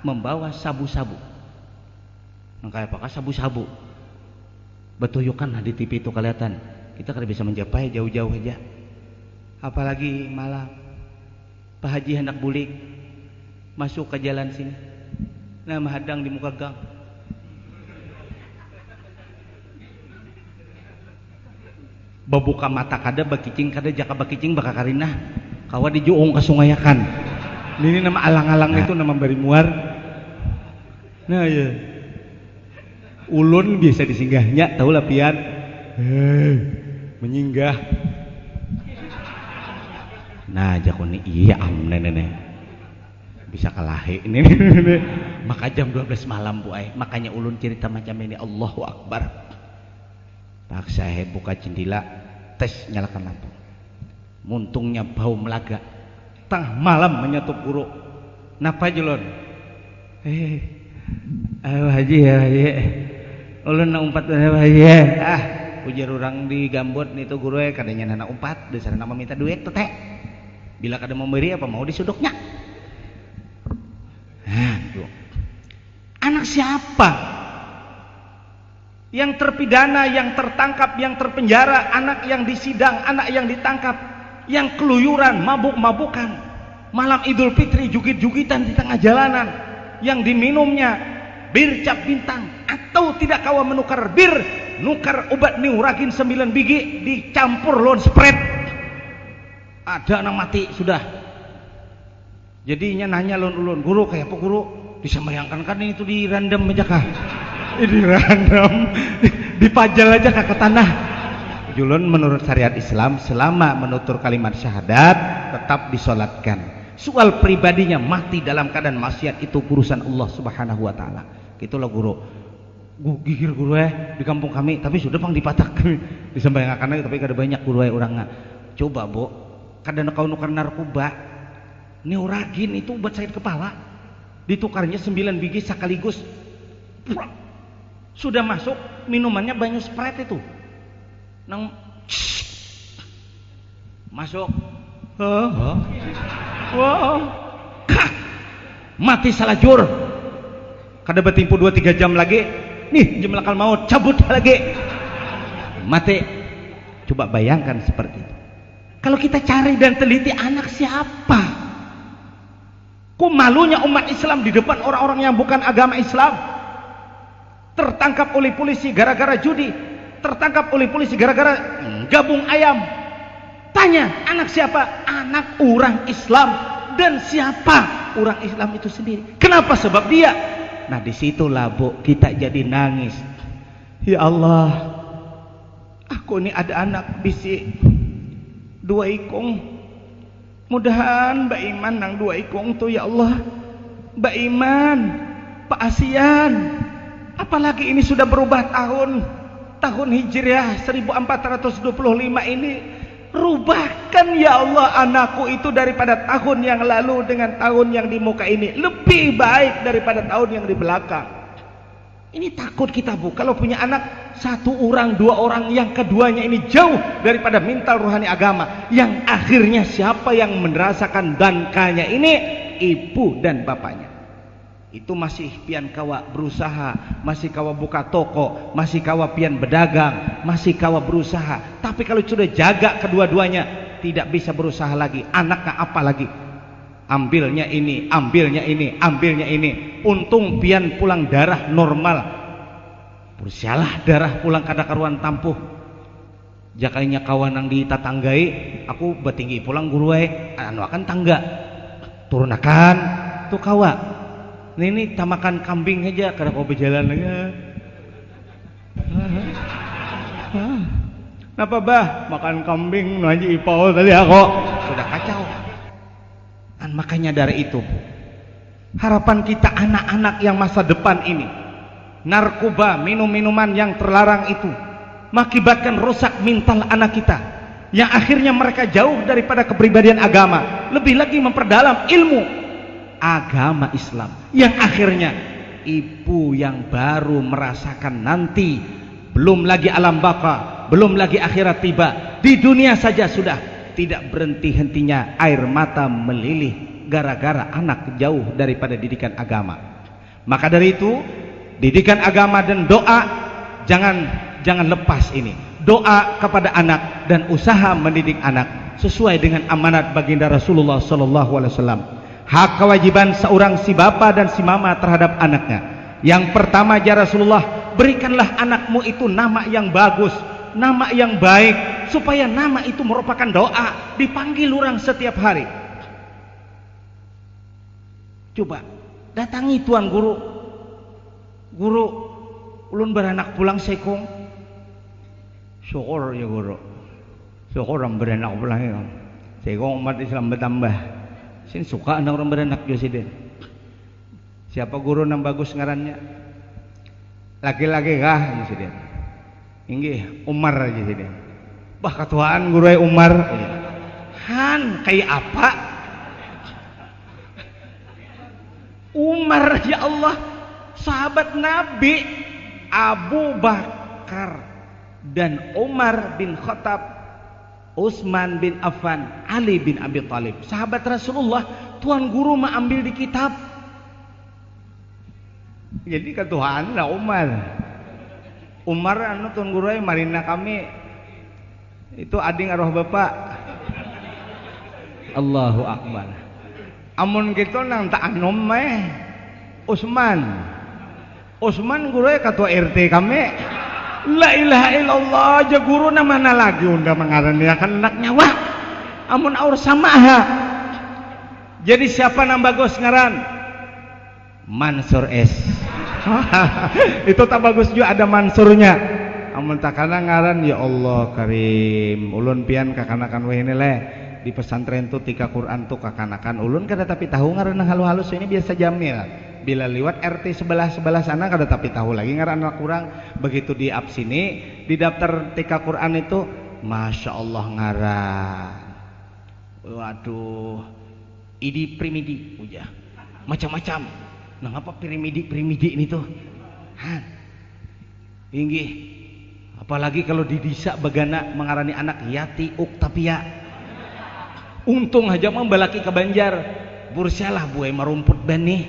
membawa sabu-sabu. Nah, apakah sabu-sabu? Betuyukan di TV itu kelihatan. Kita kada bisa mencapai jauh-jauh aja. Apalagi malam Pak Haji hendak bulik masuk ke jalan sini. Nah menghadang di muka gang. Babuka mata kada bakicing kada jaka bakicing baka karinah. Kawa dijuung ke sungayakan. Ini nama alang-alang itu nama bari muar. Nah ya. Ulun biasa disinggahnya tahu lah pian. Menyinggah nah jakuni iya nenek bisa kalahi ini maka jam 12 malam bu makanya ulun cerita macam ini Allahu Akbar paksa buka jendela tes nyalakan lampu muntungnya bau melaga tengah malam menyatu guru napa jelon ayo haji ya haji ulun na umpat haji ujar orang di gambut itu guru kadanya anak umpat dasar nama minta duit tuh teh bila kada memberi apa mau disuduknya anak siapa yang terpidana yang tertangkap yang terpenjara anak yang disidang anak yang ditangkap yang keluyuran mabuk-mabukan malam Idul Fitri jugit-jugitan di tengah jalanan yang diminumnya bir cap bintang atau tidak kawa menukar bir nukar obat niuragin 9 biji dicampur lawan spread ada anak mati sudah jadinya nanya ulun guru kayak apa guru bisa bayangkan kan itu di random aja kah di random dipajal aja kah ke tanah julun menurut syariat Islam selama menutur kalimat syahadat tetap disolatkan soal pribadinya mati dalam keadaan maksiat itu urusan Allah subhanahu wa ta'ala itulah guru gigir guru di kampung kami tapi sudah pang dipatak disembayangakan tapi kada banyak guru orang coba bu kada kau nukar narkoba neuragin itu obat sakit kepala ditukarnya 9 biji sekaligus sudah masuk minumannya banyak Sprite itu nang masuk Wow. Kak, mati salajur. Kada betimpu 2-3 jam lagi. Nih, jam lakal maut cabut lagi. Mati. Coba bayangkan seperti itu. Kalau kita cari dan teliti anak siapa? Kok malunya umat Islam di depan orang-orang yang bukan agama Islam? Tertangkap oleh polisi gara-gara judi, tertangkap oleh polisi gara-gara gabung ayam. Tanya, anak siapa? Anak orang Islam. Dan siapa orang Islam itu sendiri? Kenapa? Sebab dia. Nah, disitulah Bu, kita jadi nangis. Ya Allah, aku ini ada anak bisi 2 ikung. Mudahan Mbak Iman nang 2 ikung tuh ya Allah. Mbak Iman, Pak Asian. Apalagi ini sudah berubah tahun Hijriah 1425 ini. Rubahkan ya Allah anakku itu daripada tahun yang lalu dengan tahun yang di muka ini. Lebih baik daripada tahun yang di belakang. Ini takut kita Bu, kalau punya anak 1 orang, 2 orang, yang keduanya ini jauh daripada mental rohani agama. Yang akhirnya siapa yang merasakan dankanya ini? Ibu dan bapaknya. Itu masih pian kawa berusaha, masih kawa buka toko, masih kawa pian berdagang, masih kawa berusaha. Tapi kalau sudah jaga kedua-duanya, tidak bisa berusaha lagi. Anaknya apa lagi? Ambilnya ini, ambilnya ini, ambilnya ini. Untung pian pulang darah normal. Bersialah darah pulang kada karuan tampuh. Jakainya kawan yang ditatanggai, aku betinggi pulang guru anu akan tangga. Turunakan tuh kawa. Ini tamakan kambing aja karena kau berjalan lagi. Kenapa bah makan kambing ngaji ipau tadi aku sudah kacau. Dan makanya dari itu harapan kita anak-anak yang masa depan ini, narkoba, minum-minuman yang terlarang itu mengakibatkan rusak mental anak kita, yang akhirnya mereka jauh daripada kepribadian agama, lebih lagi memperdalam ilmu agama Islam, yang akhirnya ibu yang baru merasakan nanti, belum lagi alam baka, belum lagi akhirat tiba, di dunia saja sudah tidak berhenti-hentinya air mata melilih gara-gara anak jauh daripada didikan agama. Maka dari itu didikan agama dan doa jangan lepas ini. Doa kepada anak dan usaha mendidik anak sesuai dengan amanat baginda Rasulullah SAW. Hak kewajiban seorang si bapa dan si mama terhadap anaknya. Yang pertama ya Rasulullah, berikanlah anakmu itu nama yang bagus, nama yang baik, supaya nama itu merupakan doa, dipanggil orang setiap hari. Coba datangi tuan guru, ulun beranak pulang sekong. Syukur ya guru, syukur orang beranak pulang ya. Sekong umat Islam bertambah. Sin suka anak orang beranak Josiden. Siapa guru yang bagus ngarannya? Laki-laki kah Josiden? Inggih Umar Josiden. Bah ketuaan guru Umar. Han kayak apa? Umar ya Allah, sahabat Nabi Abu Bakar dan Umar bin Khattab, Utsman bin Affan, Ali bin Abi Thalib, sahabat Rasulullah. Tuan guru mah ambil di kitab. Jadi ketuaan lah Umar. Umar anu tuan guru marina kami itu ading arwah bapak. Allahu Akbar. Amun gitu nang tak anom meh Utsman guru ketua RT kami. La ilaha illallah, aja guru na mana lagi unda mengaraniakan anak nyawa. Amun aur samaha. Jadi siapa nang bagus ngaran? Mansur S. Itu tak bagus juga ada Mansurnya. Amun takana ngaran ya Allah Karim. Ulun pian kakanakan we ini le. Di pesantren tuh tika Quran tuh kakanakan ulun kada tapi tahu ngaran halus-halus ini biasa jamil. Bila lewat RT sebelah sana kada tapi tahu lagi ngaran anak kurang. Begitu di apps ini di daftar TK Quran itu Masya Allah ngaran. Waduh, idi primidi uja macam-macam. Nah apa primidi ini tuh? Han, inggih. Apalagi kalau di desa bagana mengarani anak Yati Uktapia. Untung aja mah balaki ke Banjar bursalah buai marumput benih.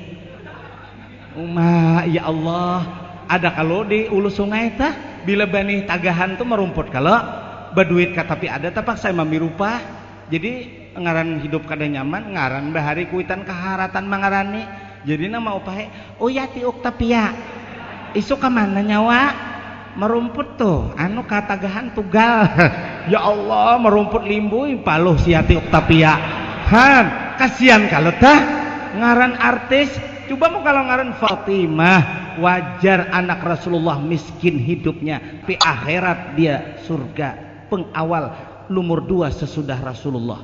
Ya Allah, ada kalau di ulu sungai tah bila benih tagahan tuh merumput kalau baduit ka tapi ada tapak saya mamirupa. Jadi ngaran hidup kada nyaman, ngaran bahari kuitan kaharatan mangarani. Jadi nama upahe, oh ya ti Oktavia. Isu ka mana nyawa? Merumput tuh, anu katagahan tugal. Ya Allah, merumput limbuy paluh si Ati Oktavia. Han, kasihan kalau tah ngaran artis. Coba mau kalau ngaran Fatimah, wajar anak Rasulullah miskin hidupnya, tapi akhirat dia surga. Pengawal nomor 2 sesudah Rasulullah.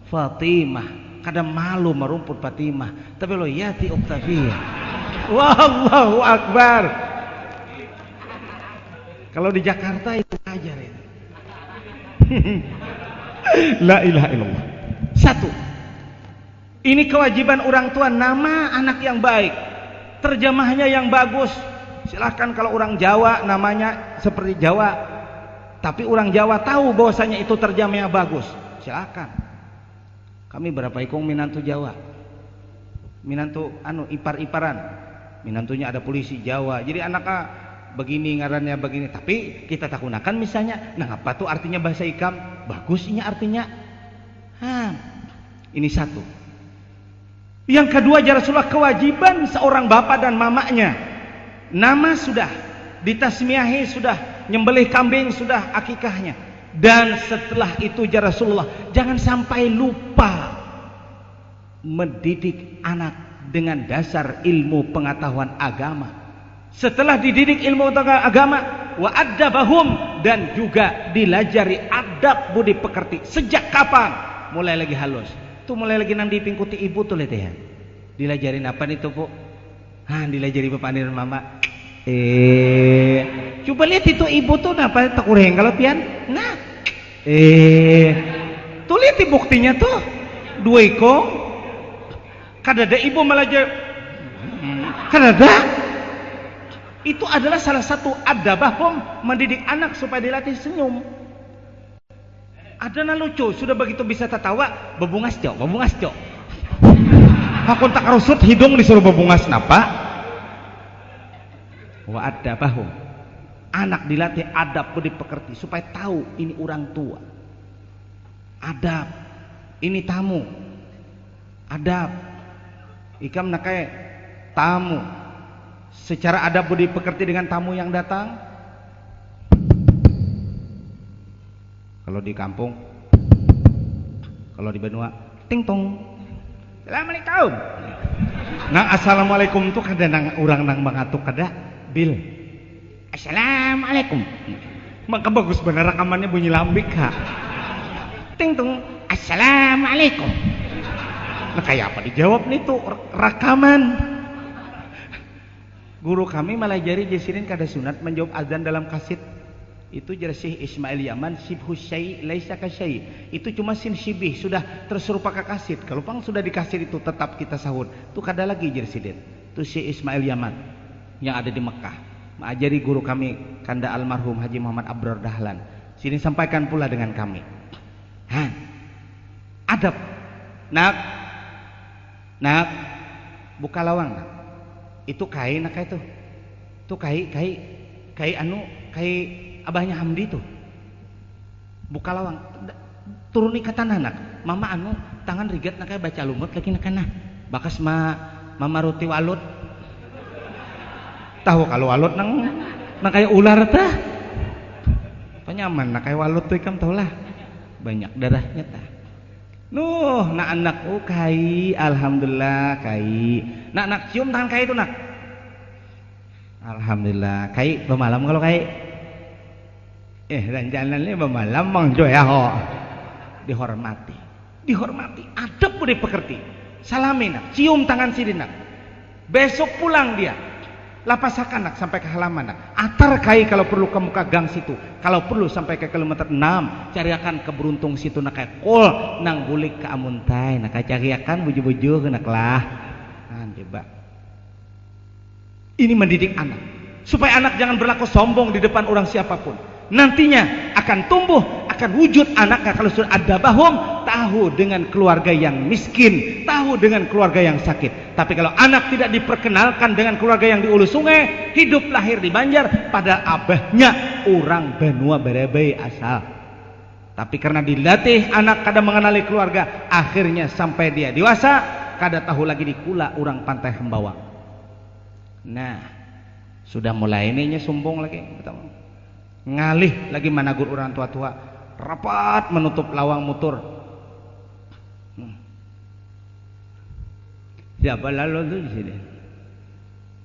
Fatimah, kadang malu merumput Fatimah, tapi lo Yati Oktavia. Wallahu Akbar. Kalau di Jakarta itu ajar itu. La ilaha illallah. Satu, ini kewajiban orang tua, nama anak yang baik, terjemahnya yang bagus. Silahkan kalau orang Jawa namanya seperti Jawa, tapi orang Jawa tahu bahwasanya itu terjemahnya bagus, silahkan. Kami berapa ikung minantu Jawa, minantu anu ipar-iparan, minantunya ada polisi Jawa, jadi anaknya begini ngarannya begini, tapi kita tak gunakan misalnya. Nah apa tuh artinya bahasa ikam? Bagusnya artinya. Ini satu. Yang kedua, ya Rasulullah, kewajiban seorang bapak dan mamanya. Nama sudah, ditasmiahi sudah, nyembelih kambing sudah, akikahnya. Dan setelah itu ya Rasulullah, jangan sampai lupa mendidik anak dengan dasar ilmu pengetahuan agama. Setelah dididik ilmu agama, wa addabahum, dan juga dilajari adab budi pekerti. Sejak kapan? Mulai lagi halus. Tuh mulai lagi nang dipingkuti ibu tuh lihat ya. Dilajarin apa nih tuh, Bu? Dilajari bapak dan mama. Coba lihat itu ibu tuh napa tak kurang kalau pian. Nah. Tuh lihat buktinya tuh. Dua iko. Kadada ibu melajari. Kadada. Itu adalah salah satu adabahum, mendidik anak supaya dilatih senyum. Ada na lucu, sudah begitu bisa tertawa, bebungas cok. Hakun tak rusut hidung disuruh bebungas napa? Wa adabahum. Anak dilatih adab budi pekerti supaya tahu ini orang tua. Adab. Ini tamu. Adab. Ikam nakai tamu. Secara adab budi pekerti dengan tamu yang datang. Kalau di kampung, kalau di Benua, ting tong, assalamualaikum. Nah assalamualaikum tuh kada nang urang nang mengatuk kada bil, assalamualaikum. Maka bagus bener rekamannya bunyi lambik ha. Ting tong, assalamualaikum. Nah kayak apa dijawab nih tuh rekaman. Guru kami malah jari jesirin kada sunat menjawab azan dalam kaset. Itu jersih Ismail Yaman sibhu syai laisa kasyai. Itu cuma sin syibih, sudah terserupa ke kaset. Kalau pang sudah di kaset itu tetap kita sahur. Itu kada lagi jersih det. Itu si Ismail Yaman yang ada di Mekah. Mengajari guru kami kanda almarhum Haji Muhammad Abrar Dahlan. Sini sampaikan pula dengan kami. Adab. Nak buka lawang. Nak. Itu kai nak itu. Itu kai anu kai abahnya Hamdi tuh buka lawang turuni ke tanah nak mama anu tangan rigat nak baca lumut lagi nak kana bakas mama roti walut tahu kalau walut nang kayak ular tah penyaman nak kayak walut tuh ikam tahu lah banyak darahnya tah nak anak kai alhamdulillah kai nak cium tangan kai itu nak alhamdulillah kai bemalam kalau kai dan jalannya bemalam mang joya ho dihormati adab budi pekerti salamin nak cium tangan sini nak besok pulang dia lapasakan nak sampai ke halaman nak atar kai kalau perlu ke muka gang situ kalau perlu sampai ke kilometer 6 cariakan ke beruntung situ nak kayak kol nang bulik ke amuntai nak cariakan buju-buju nak lah coba ini mendidik anak supaya anak jangan berlaku sombong di depan orang siapapun nantinya akan tumbuh akan wujud anaknya kalau sudah ada bahum, tahu dengan keluarga yang miskin, tahu dengan keluarga yang sakit. Tapi kalau anak tidak diperkenalkan dengan keluarga yang di ulu sungai, hidup lahir di Banjar, pada abahnya orang benua berebei asal. Tapi karena dilatih anak kada mengenali keluarga, akhirnya sampai dia dewasa kada tahu lagi dikula orang pantai Hembawang. Nah, sudah mulai ini sombong lagi, ngalih lagi managur orang tua-tua, rapat menutup lawang mutur. Siapa lalu tuh di sini?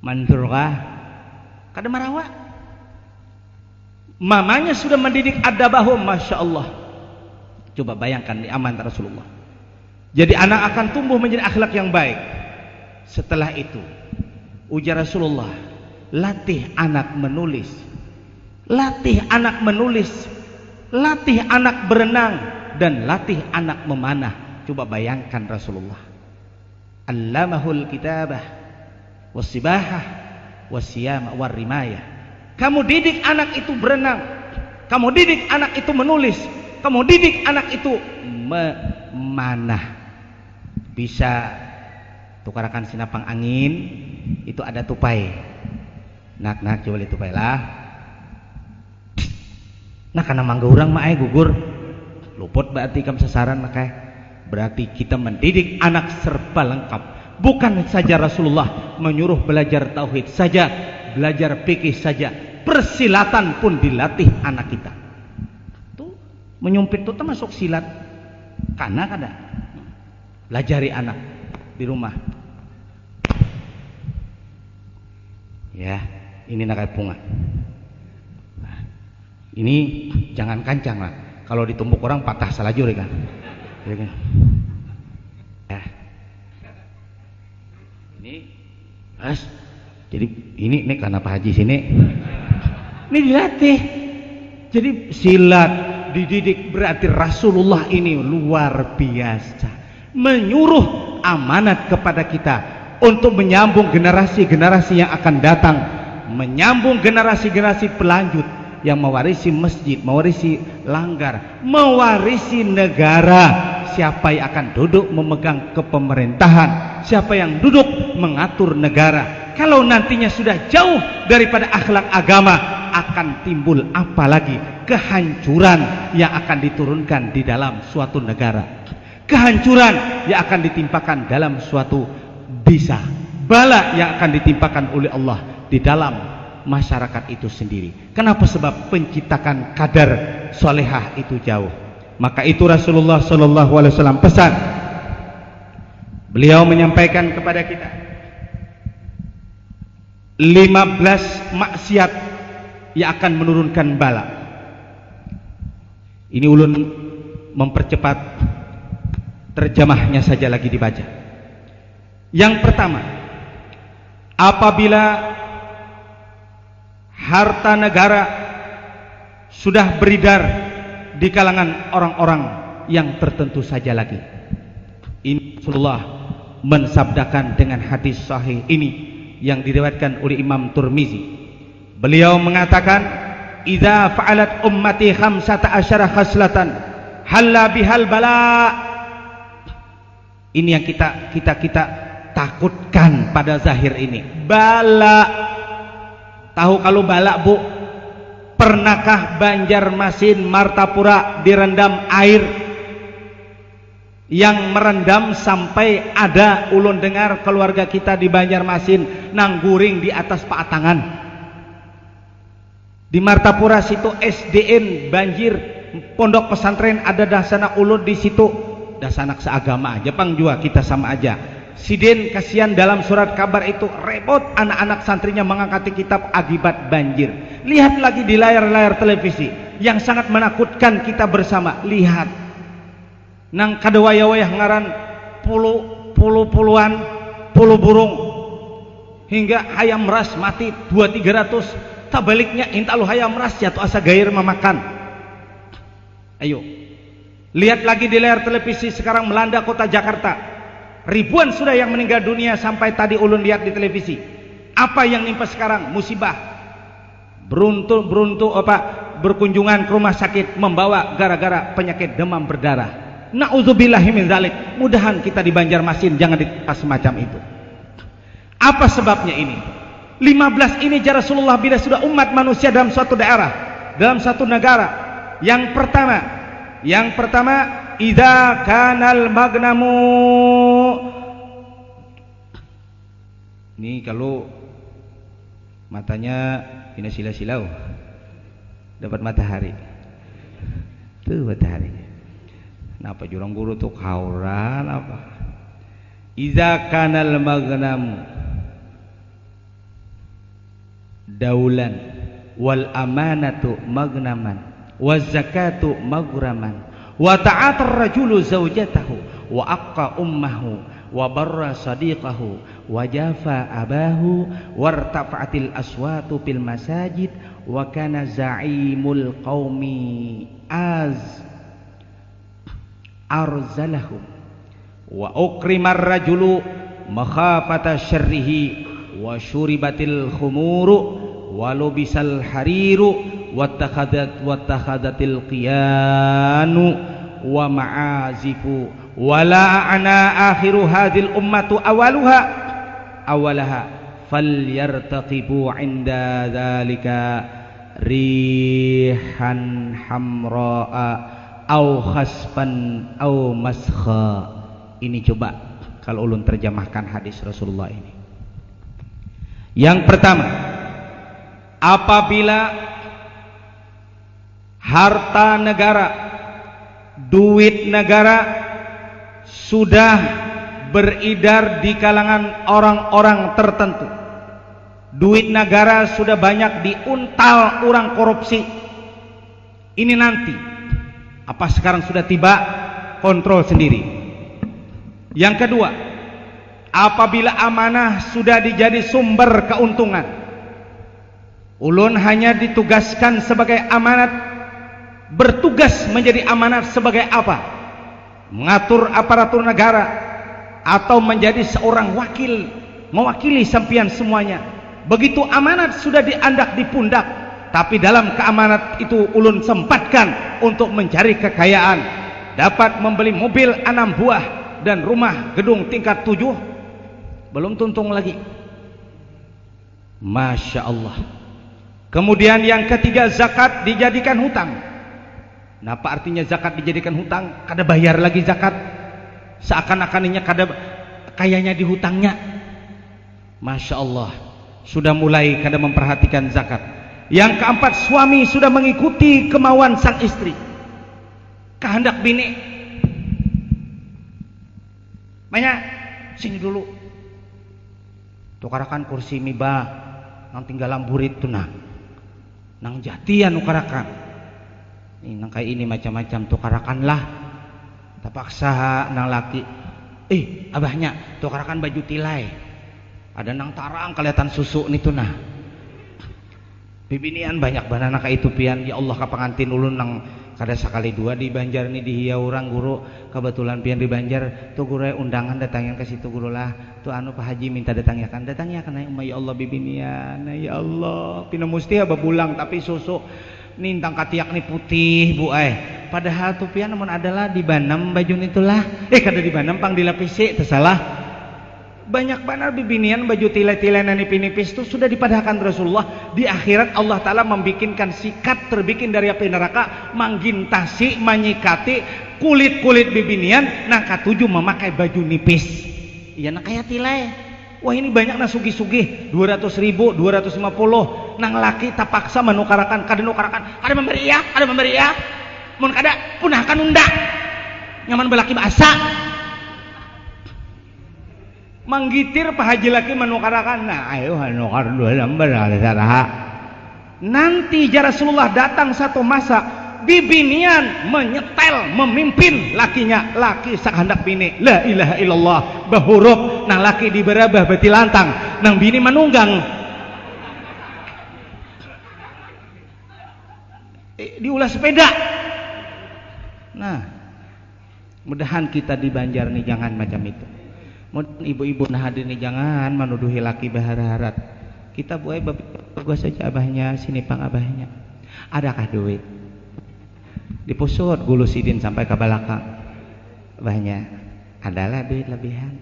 Mantur kah? Kada marawa. Mamanya sudah mendidik adabahum, masya Allah. Coba bayangkan di aman Rasulullah. Jadi anak akan tumbuh menjadi akhlak yang baik. Setelah itu, ujar Rasulullah, latih anak menulis, latih anak menulis, latih anak berenang, dan latih anak memanah. Coba bayangkan Rasulullah. Allamahul kitabah, wasibahah, wasiyama, warrimayah. Kamu didik anak itu berenang, kamu didik anak itu menulis, kamu didik anak itu memanah. Bisa tukarakan sinapang angin, itu ada tupai. Nak coba lihat tupai lah. Nah karena mangga urang mah gugur, luput berarti kam sasaran makanya. Berarti kita mendidik anak serba lengkap. Bukan saja Rasulullah menyuruh belajar tauhid saja, belajar fikih saja, persilatan pun dilatih anak kita. Tuh menyumpit itu termasuk silat. Karena kada belajari anak di rumah. Ya, ini nakai punga. Nah, ini jangan kancang lah. Kalau ditumbuk orang patah salajur kan. Ya kan? Ya. Ini as. Jadi ini karena Pak Haji sini. Ini dilatih. Jadi silat dididik, berarti Rasulullah ini luar biasa. Menyuruh amanat kepada kita untuk menyambung generasi-generasi yang akan datang, menyambung generasi-generasi pelanjut yang mewarisi masjid, mewarisi langgar, mewarisi negara. Siapa yang akan duduk memegang kepemerintahan, siapa yang duduk mengatur negara. Kalau nantinya sudah jauh daripada akhlak agama, akan timbul apalagi kehancuran yang akan diturunkan di dalam suatu negara, kehancuran yang akan ditimpakan dalam suatu desa, bala yang akan ditimpakan oleh Allah di dalam masyarakat itu sendiri. Kenapa? Sebab penciptakan kadar solehah itu jauh. Maka itu Rasulullah SAW pesan. Beliau menyampaikan kepada kita 15 maksiat yang akan menurunkan bala. Ini ulun mempercepat terjemahnya saja lagi dibaca. Yang pertama, apabila harta negara sudah beredar di kalangan orang-orang yang tertentu saja lagi. Ini Rasulullah mensabdakan dengan hadis sahih ini yang diriwayatkan oleh Imam Tirmizi. Beliau mengatakan, "Idza fa'alat ummati 15 khaslatan halla bihal bala." Ini yang kita takutkan pada zahir ini. Bala. Tahu kalau bala, Bu? Pernahkah Banjarmasin, Martapura direndam air yang merendam sampai ada ulun dengar keluarga kita di Banjarmasin nangguring di atas paatangan? Di Martapura situ SDN banjir, pondok pesantren ada dasana ulun di situ, dasanak seagama aja, pang jua kita sama aja. Siden kasihan dalam surat kabar itu repot anak-anak santrinya mengangkati kitab akibat banjir. Lihat lagi di layar-layar televisi yang sangat menakutkan kita bersama. Lihat nang kadewaya-wayah ngaran puluhan puluh burung hingga hayam ras mati 200-300. Tabaliknya intalu hayam ras jatuh asa gair memakan. Ayo lihat lagi di layar televisi sekarang melanda kota Jakarta. Ribuan sudah yang meninggal dunia sampai tadi ulun lihat di televisi. Apa yang nimpa sekarang? Musibah. Beruntung berkunjungan ke rumah sakit membawa gara-gara penyakit demam berdarah. Nauzubillahi min dzalik. Mudahan kita di Banjarmasin jangan semacam itu. Apa sebabnya ini? 15 ini ya Rasulullah bila sudah umat manusia dalam suatu daerah, dalam satu negara. Yang pertama, idza kanal magnamu. Ini kalau matanya kena sila-silau dapat matahari. Tuh matahari. Kenapa jurang guru tuh kauran apa? Idza kanal magnamu daulan wal amanatu magnaman waz zakatu maghraman wa ta'atar rajulu zawjatahu wa aqqa ummahu wa barra sadiqahu wa jafa abahu wartafa'atil aswatu fil masajid wa kana za'imul qaumi arzalahum wa ukrimar rajulu makhafata syarrihi wa syuribatil khumuru wa lubisal hariru wattakhadatil qiyanu wa ma'azifu wala ana akhiru hadhil ummatu awalaha falyartaqibu inda dzalika rihan hamra'a au khasfan au maskha. Ini coba kalau ulun terjemahkan hadis Rasulullah ini. Yang pertama, apabila harta negara, duit negara sudah beredar di kalangan orang-orang tertentu, duit negara sudah banyak diuntal orang korupsi, ini nanti apa sekarang sudah tiba kontrol sendiri. Yang kedua, apabila amanah sudah dijadi sumber keuntungan, ulun hanya ditugaskan sebagai amanat, bertugas menjadi amanat sebagai apa? Mengatur aparatur negara atau menjadi seorang wakil, mewakili sampian semuanya. Begitu amanat sudah diandak di pundak, tapi dalam keamanat itu ulun sempatkan untuk mencari kekayaan, dapat membeli mobil 6 buah dan rumah gedung tingkat 7, belum tuntung lagi. Masya Allah. Kemudian yang ketiga, zakat dijadikan hutang. Nah, apa artinya zakat dijadikan hutang? Kada bayar lagi zakat, seakan-akannya kada kayaknya di hutangnya. Masya Allah, sudah mulai kada memperhatikan zakat. Yang keempat, suami sudah mengikuti kemauan sang istri, kehendak bini. Banyak sini dulu, tukarakan kursi miba nang tinggalan burit tuh, nah nang jatian tukarakan ini, nang kayak ini macam-macam tukarakanlah. Terpaksa nang laki, abahnya tukarakan baju tilai, ada nang tarang kelihatan susu nih tuh, nah bibinian banyak banana kayak itu pian. Ya Allah, kapangantin ulun nang kada sekali dua di Banjar nih di hiya orang guru, kebetulan pian di Banjar tuh guru undangan datangin ke situ guru lah tuh anu Pak Haji minta datangyakan ya Allah bibinian, ya Allah pina musti aba bulang tapi susu nintang katiak nih putih bu padahal tuh pian namun adalah di banam baju itulah kada di banam pang dilapisi tersalah. Banyak benar bibinian baju tilai-tilai nipis-nipis itu sudah dipadahkan Rasulullah. Di akhirat Allah Ta'ala membikinkan sikat terbikin dari api neraka, manggintasi, menyikati kulit-kulit bibinian. Nah katujuh memakai baju nipis. Iya nak kayak tilai. Wah ini banyak na sugih-sugih 200.000, 250. Nang laki tapaksa menukarakan, kada nukarakan, kada memberi ya. Mun kada punahkan undang. Nyaman belaki bahasa. Manggitir Pak Haji laki menukarakan, nah ayo nukar dua lembar ada. Nanti ya Rasulullah datang satu masa bibinian menyetel memimpin lakinya, laki sakandak bini la ilaha illallah bahuruk, nah laki diberabah beti lantang, nang bini menunggang diulah sepeda. Nah mudahan kita di Banjar nih jangan macam itu. Ibu-ibu nah hadir nih jangan menuduhi laki berharap. Kita buai bagus saja abahnya, sini pang abahnya. Adakah duit? Dipusut gulu sidin sampai ke belakang. Banyak. Adalah duit lebihan.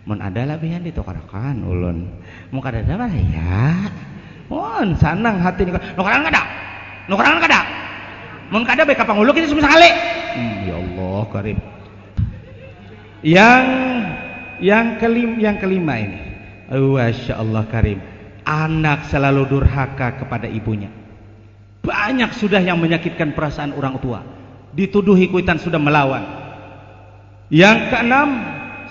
Mun ada lebihan ditukarkan ulun. Mun kada ada mah ya. Mun sanang hati ni. Nukaran kada? Nukaran kada? Mun kada bae ka pangulu kita semua sekali. Ya Allah karim. Yang kelima ini. Masya Allah karim. Anak selalu durhaka kepada ibunya. Banyak sudah yang menyakitkan perasaan orang tua. Dituduhi kuitan sudah melawan. Yang keenam,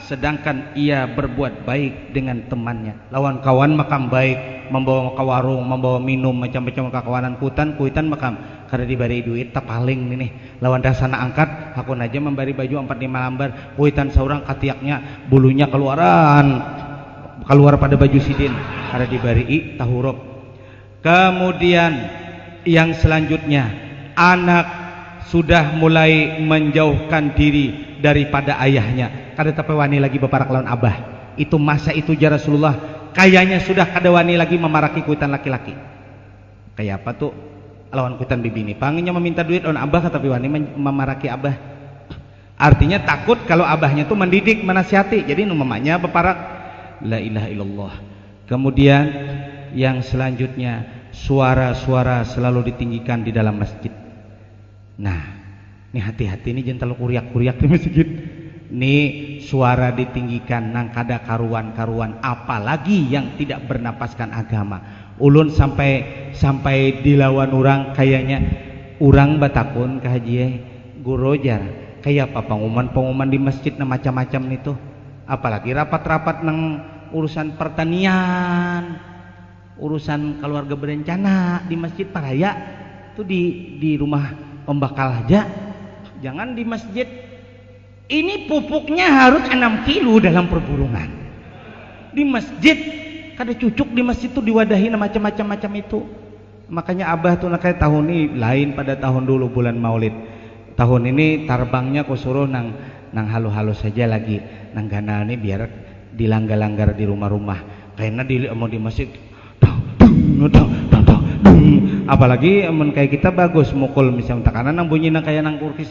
sedangkan ia berbuat baik dengan temannya. Lawan kawan makam baik, membawa ke warung, membawa minum macam-macam ke kawanan kuitan makam. Karena diberi duit tak paling nih. Lawan dasana angkat, aku aja memberi baju 4-5 lembar. Kuitan seorang katiaknya bulunya keluar pada baju sidin. Karena diberi tahurup. Kemudian yang selanjutnya, anak sudah mulai menjauhkan diri daripada ayahnya. Kada tapi wani lagi beparak lawan abah. Itu masa itu ya Rasulullah, kayaknya sudah kada wani lagi memaraki kuitan laki-laki. Kayak apa tuh? Lawan kuitan bibi ini panginya meminta duit lawan abah tapi wani memaraki abah. Artinya takut kalau abahnya tuh mendidik, menasihati. Jadi mamanya beparak. La ilaha illallah. Kemudian yang selanjutnya, suara-suara selalu ditinggikan di dalam masjid. Nah, ini hati-hati nih jangan terlalu kuriak-kuriak di masjid. Nih suara ditinggikan nang kada karuan-karuan, apalagi yang tidak bernapaskan agama. Ulun sampai dilawan orang kayaknya orang batakun ke haji guru jar kayak apa pengumuman di masjid na macam-macam itu. Apalagi rapat-rapat nang urusan pertanian, urusan keluarga berencana di masjid paraya tuh di rumah pembakal aja, jangan di masjid. Ini pupuknya harus 6 kilo dalam perburungan. Di masjid kada cucuk, di masjid tuh diwadahi macam-macam itu. Makanya abah tuh kayak tahun ini lain pada tahun dulu bulan Maulid. Tahun ini tarbangnya ku suruh nang halu-halu saja lagi, nang ganal nih biar dilanggar-langgar di rumah-rumah. Kayaknya mau di masjid apalagi kayak kita bagus mukul misalnya takanan nang bunyi nang kayak nang kurkis.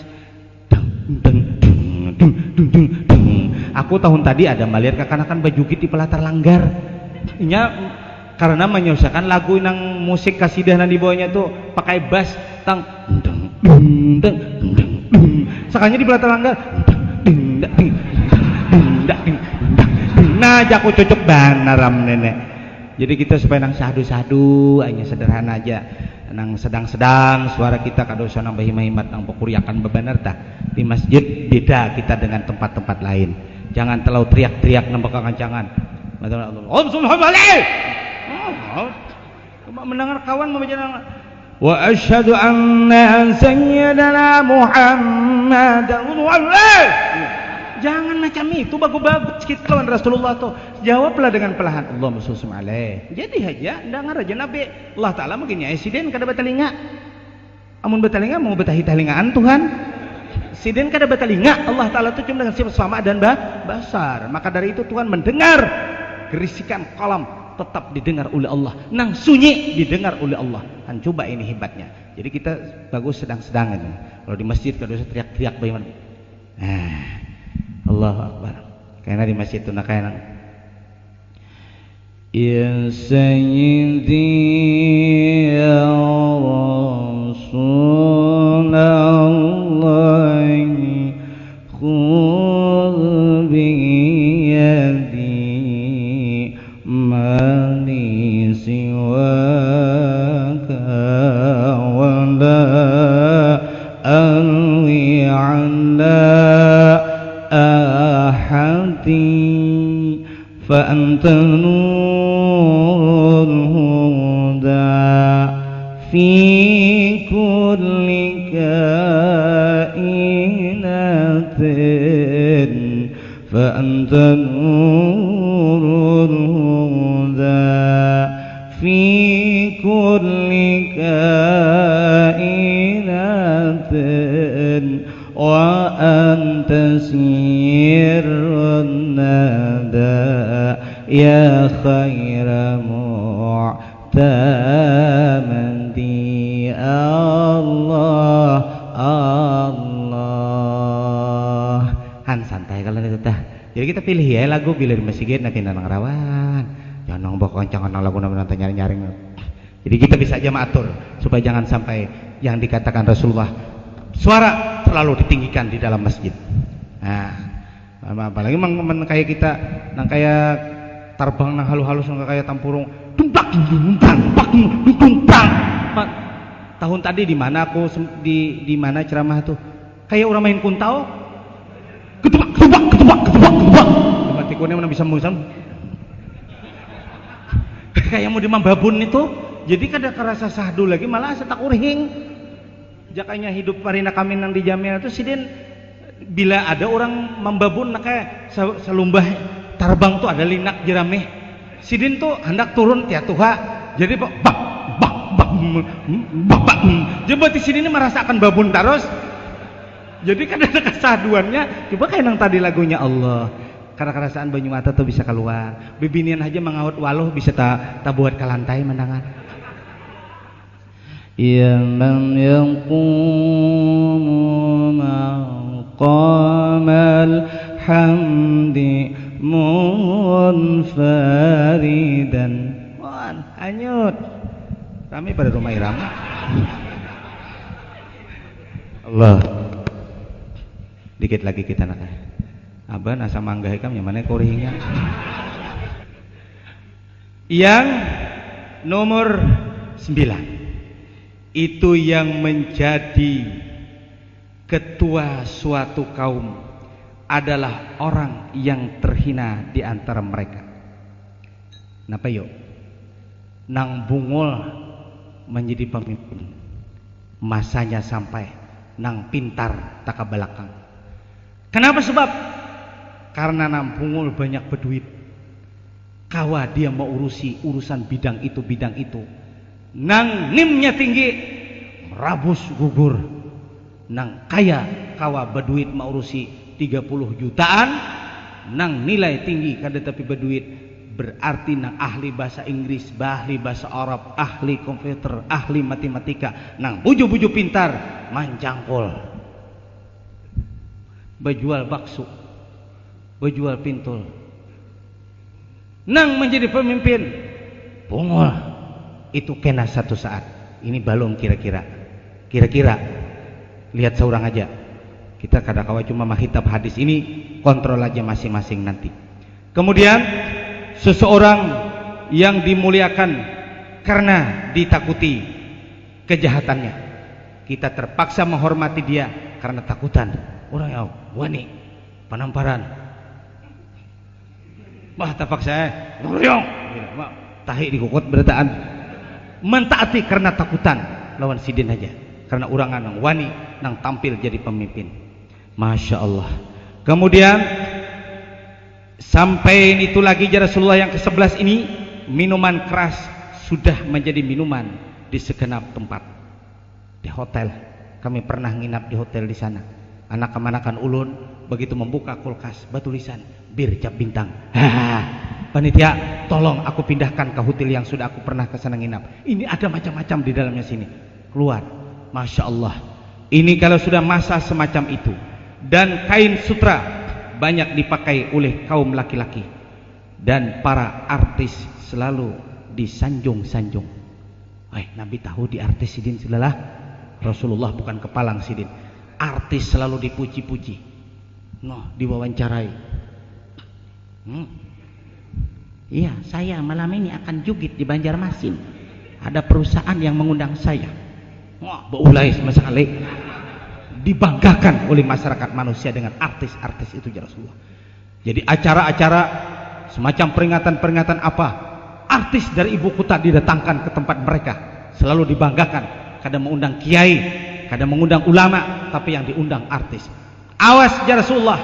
Aku tahun tadi ada melihat kekanakan baju di pelatar langgar. Nya karena menyusahkan lagu nang musik kasidah nang di bawahnya tuh pakai bass tang sakanya di pelatar langgar. Nah, jaku cocok banaram nenek. Jadi kita supaya nang sadu-sadu, hanya sederhana aja. Nang sedang-sedang suara kita kadosa nang bahimahimat nang pekuriakan bebanar tah. Di masjid beda kita dengan tempat-tempat lain. Jangan terlalu teriak-teriak nang kekancangan. Cuma mendengar kawan membaca wa asyhadu anna sayyidana Muhammadan rasulullah. Jangan macam itu, bagus-bagus sikit lawan Rasulullah tuh. Jawablah dengan perlahan, Allahumma sholli alaihi. Jadi aja dengar aja Nabi Allah Taala mungkin siden kada batalinga. Amun batalinga mau betahi talingaan Tuhan. Siden kada batalinga. Allah Taala tuh cuma dengan sifat sama dan basar. Maka dari itu Tuhan mendengar gerisikan kolam tetap didengar oleh Allah. Nang sunyi didengar oleh Allah. Dan coba ini hebatnya. Jadi kita bagus sedang-sedang aja. Kalau di masjid kada usah teriak-teriak bagaimana. Allahu Akbar. Karena di masjid itu nak kayak ya sayyidi ya Rasulullah khudh bi yadi ma li siwaka wa la alwi ala ahadi fa anta nurul huda fi kulli kainatin fa anta nurul huda fi kulli kainatin wa anta sirrun nada ya khaira mu'tamadi Jadi kita pilih ya lagu bila di masjid nanti nang rawan. Jangan nang bok kancangan nang lagu nang nyaring-nyaring. Jadi kita bisa aja mengatur supaya jangan sampai yang dikatakan Rasulullah suara terlalu ditinggikan di dalam masjid. Nah, apalagi kayak kita nang kayak terbang nang halus-halus nang kayak tampurung tumpak tumpang. Tahun tadi di mana aku di mana ceramah tuh kayak orang main kuntau ketebak mati kone mana bisa musam kayak mau dimambabun itu. Jadi kada kerasa sahdu lagi malah setak urhing jakanya hidup parina kami nang di Jamil itu sidin bila ada orang membabun kayak selumbah terbang tuh ada linak jerameh sidin tuh hendak turun tiap tuha jadi bak jadi buat di sini ini merasakan babun terus. Jadi kan ada kesahduannya. Coba kayak yang tadi lagunya Allah. Karena kerasaan banyu mata tuh bisa keluar. Bibinian aja mengaut waluh bisa tak buat ke lantai menangan. Ya man yaqumu maqamal hamdi munfaridan. Wan, anyut. Kami pada rumah irama. Allah. Dikit lagi kita nak. Abah asa mangga hekam yang mana koringnya. Yang nomor 9. Itu yang menjadi ketua suatu kaum adalah orang yang terhina di antara mereka. Napa yuk? Nang bungul menjadi pemimpin, masanya sampai nang pintar tak ke belakang. Kenapa sebab? Karena nang bungul banyak berduit, kawa dia mau urusi urusan bidang itu, nang nimnya tinggi, merabus gugur. Nang kaya kawa berduit mau urusi 30 jutaan, nang nilai tinggi kada tapi berduit. Berarti nang ahli bahasa Inggris, ahli bahasa Arab, ahli komputer, ahli matematika, nang buju-buju pintar, manjangkol, bejual bakso, bejual pintul, nang menjadi pemimpin, bungol, itu kena satu saat. Ini balong kira-kira, lihat seorang aja. Kita kadang-kala cuma menghitab hadis ini, kontrol aja masing-masing nanti. Kemudian seseorang yang dimuliakan karena ditakuti kejahatannya, kita terpaksa menghormati dia karena takutan. Orang yang wani panamparan bah terpaksa tahi dikukut berataan mentaati karena takutan lawan sidin aja karena orang nang wani nang tampil jadi pemimpin. Masya Allah. Kemudian sampai itu lagi Rasulullah yang ke-11 ini, minuman keras sudah menjadi minuman di segenap tempat. Di hotel, kami pernah nginap di hotel di sana. Anak kemanakan ulun begitu membuka kulkas bertulisan bir cap bintang. Panitia, tolong aku pindahkan ke hotel yang sudah aku pernah ke sana nginap. Ini ada macam-macam di dalamnya sini. Keluar, Masya Allah. Ini kalau sudah masa semacam itu. Dan kain sutra banyak dipakai oleh kaum laki-laki dan para artis selalu disanjung-sanjung. Nabi tahu di artis sidin silalah Rasulullah bukan kepalang sidin. Artis selalu dipuji-puji, diwawancarai. Iya, saya malam ini akan jugit di Banjarmasin. Ada perusahaan yang mengundang saya. Beulai sama sekali. Dibanggakan oleh masyarakat manusia dengan artis-artis itu ya Rasulullah. Jadi acara-acara semacam peringatan-peringatan apa, artis dari ibu kota didatangkan ke tempat mereka, selalu dibanggakan. Kadang mengundang kiai, kadang mengundang ulama, tapi yang diundang artis. Awas ya Rasulullah,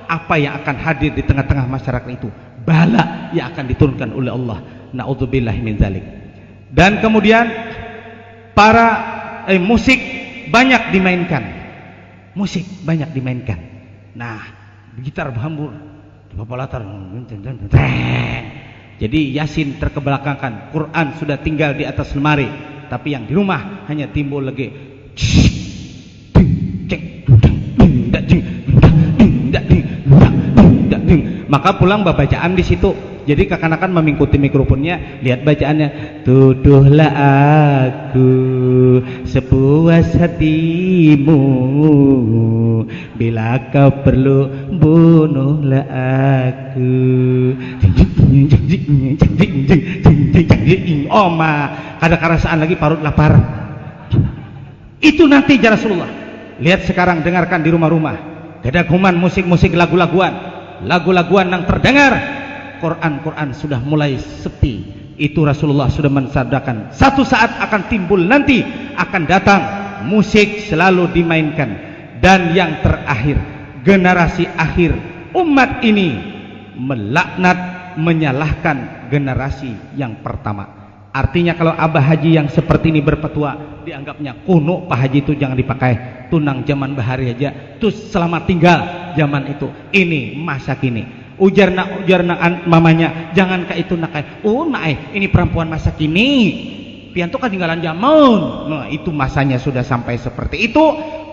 apa yang akan hadir di tengah-tengah masyarakat itu, bala yang akan diturunkan oleh Allah. Na'udzubillahi min dzalik. Dan kemudian musik banyak dimainkan. Nah, gitar berhambur, latar. Jadi Yasin terkebelakangkan, Quran sudah tinggal di atas lemari, tapi yang di rumah hanya timbul lagi. maka pulang bacaan di situ. Jadi kekanakan mengikuti mikrofonnya, lihat bacaannya. Tuduhlah aku sepuas hatimu, bila kau perlu bunuhlah aku. Oma, ada kerasaan lagi parut lapar. Itu nanti ya Rasulullah. Lihat sekarang, dengarkan di rumah-rumah. Kedaguman musik-musik, lagu-laguan yang terdengar. Quran sudah mulai sepi. Itu Rasulullah sudah mensabdakan, satu saat akan timbul nanti, akan datang musik selalu dimainkan. Dan yang terakhir, generasi akhir umat ini melaknat, menyalahkan generasi yang pertama. Artinya kalau Abah Haji yang seperti ini berpetua, dianggapnya kuno. Pak Haji itu jangan dipakai, tunang zaman bahari aja, terus selamat tinggal zaman itu. Ini masa kini. Ujarna mamanya, jangan ke itu nakai. Oh naik, ini perempuan masa kini. Pianto ketinggalan zaman. Nah itu masanya sudah sampai seperti itu.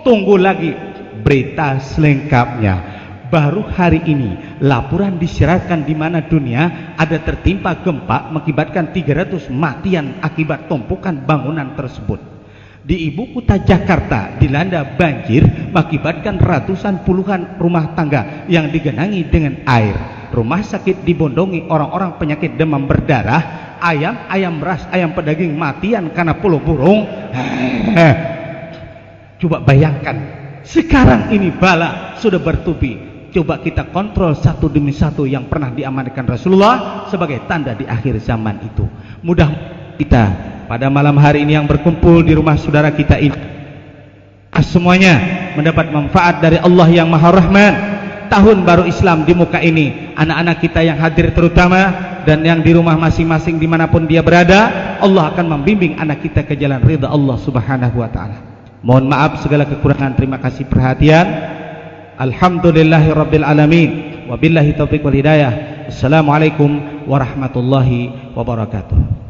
Tunggu lagi berita selengkapnya. Baru hari ini laporan disiarkan di mana dunia ada tertimpa gempa mengakibatkan 300 matian akibat tumpukan bangunan tersebut. Di ibu kota Jakarta dilanda banjir mengakibatkan ratusan puluhan rumah tangga yang digenangi dengan air. Rumah sakit dibondongi orang-orang penyakit demam berdarah, ayam ras, ayam pedaging matian karena puluh burung. Coba bayangkan, sekarang ini bala sudah bertubi. Coba kita kontrol satu demi satu yang pernah diamankan Rasulullah sebagai tanda di akhir zaman itu. Mudah kita pada malam hari ini yang berkumpul di rumah saudara kita ini, semuanya mendapat manfaat dari Allah yang Maha Rahman. Tahun baru Islam di muka ini, anak-anak kita yang hadir terutama dan yang di rumah masing-masing dimanapun dia berada, Allah akan membimbing anak kita ke jalan ridha Allah Subhanahu wa ta'ala. Mohon maaf segala kekurangan, terima kasih perhatian. Alhamdulillahirabbil alamin, wabillahi taufiq wal hidayah. Assalamualaikum warahmatullahi wabarakatuh.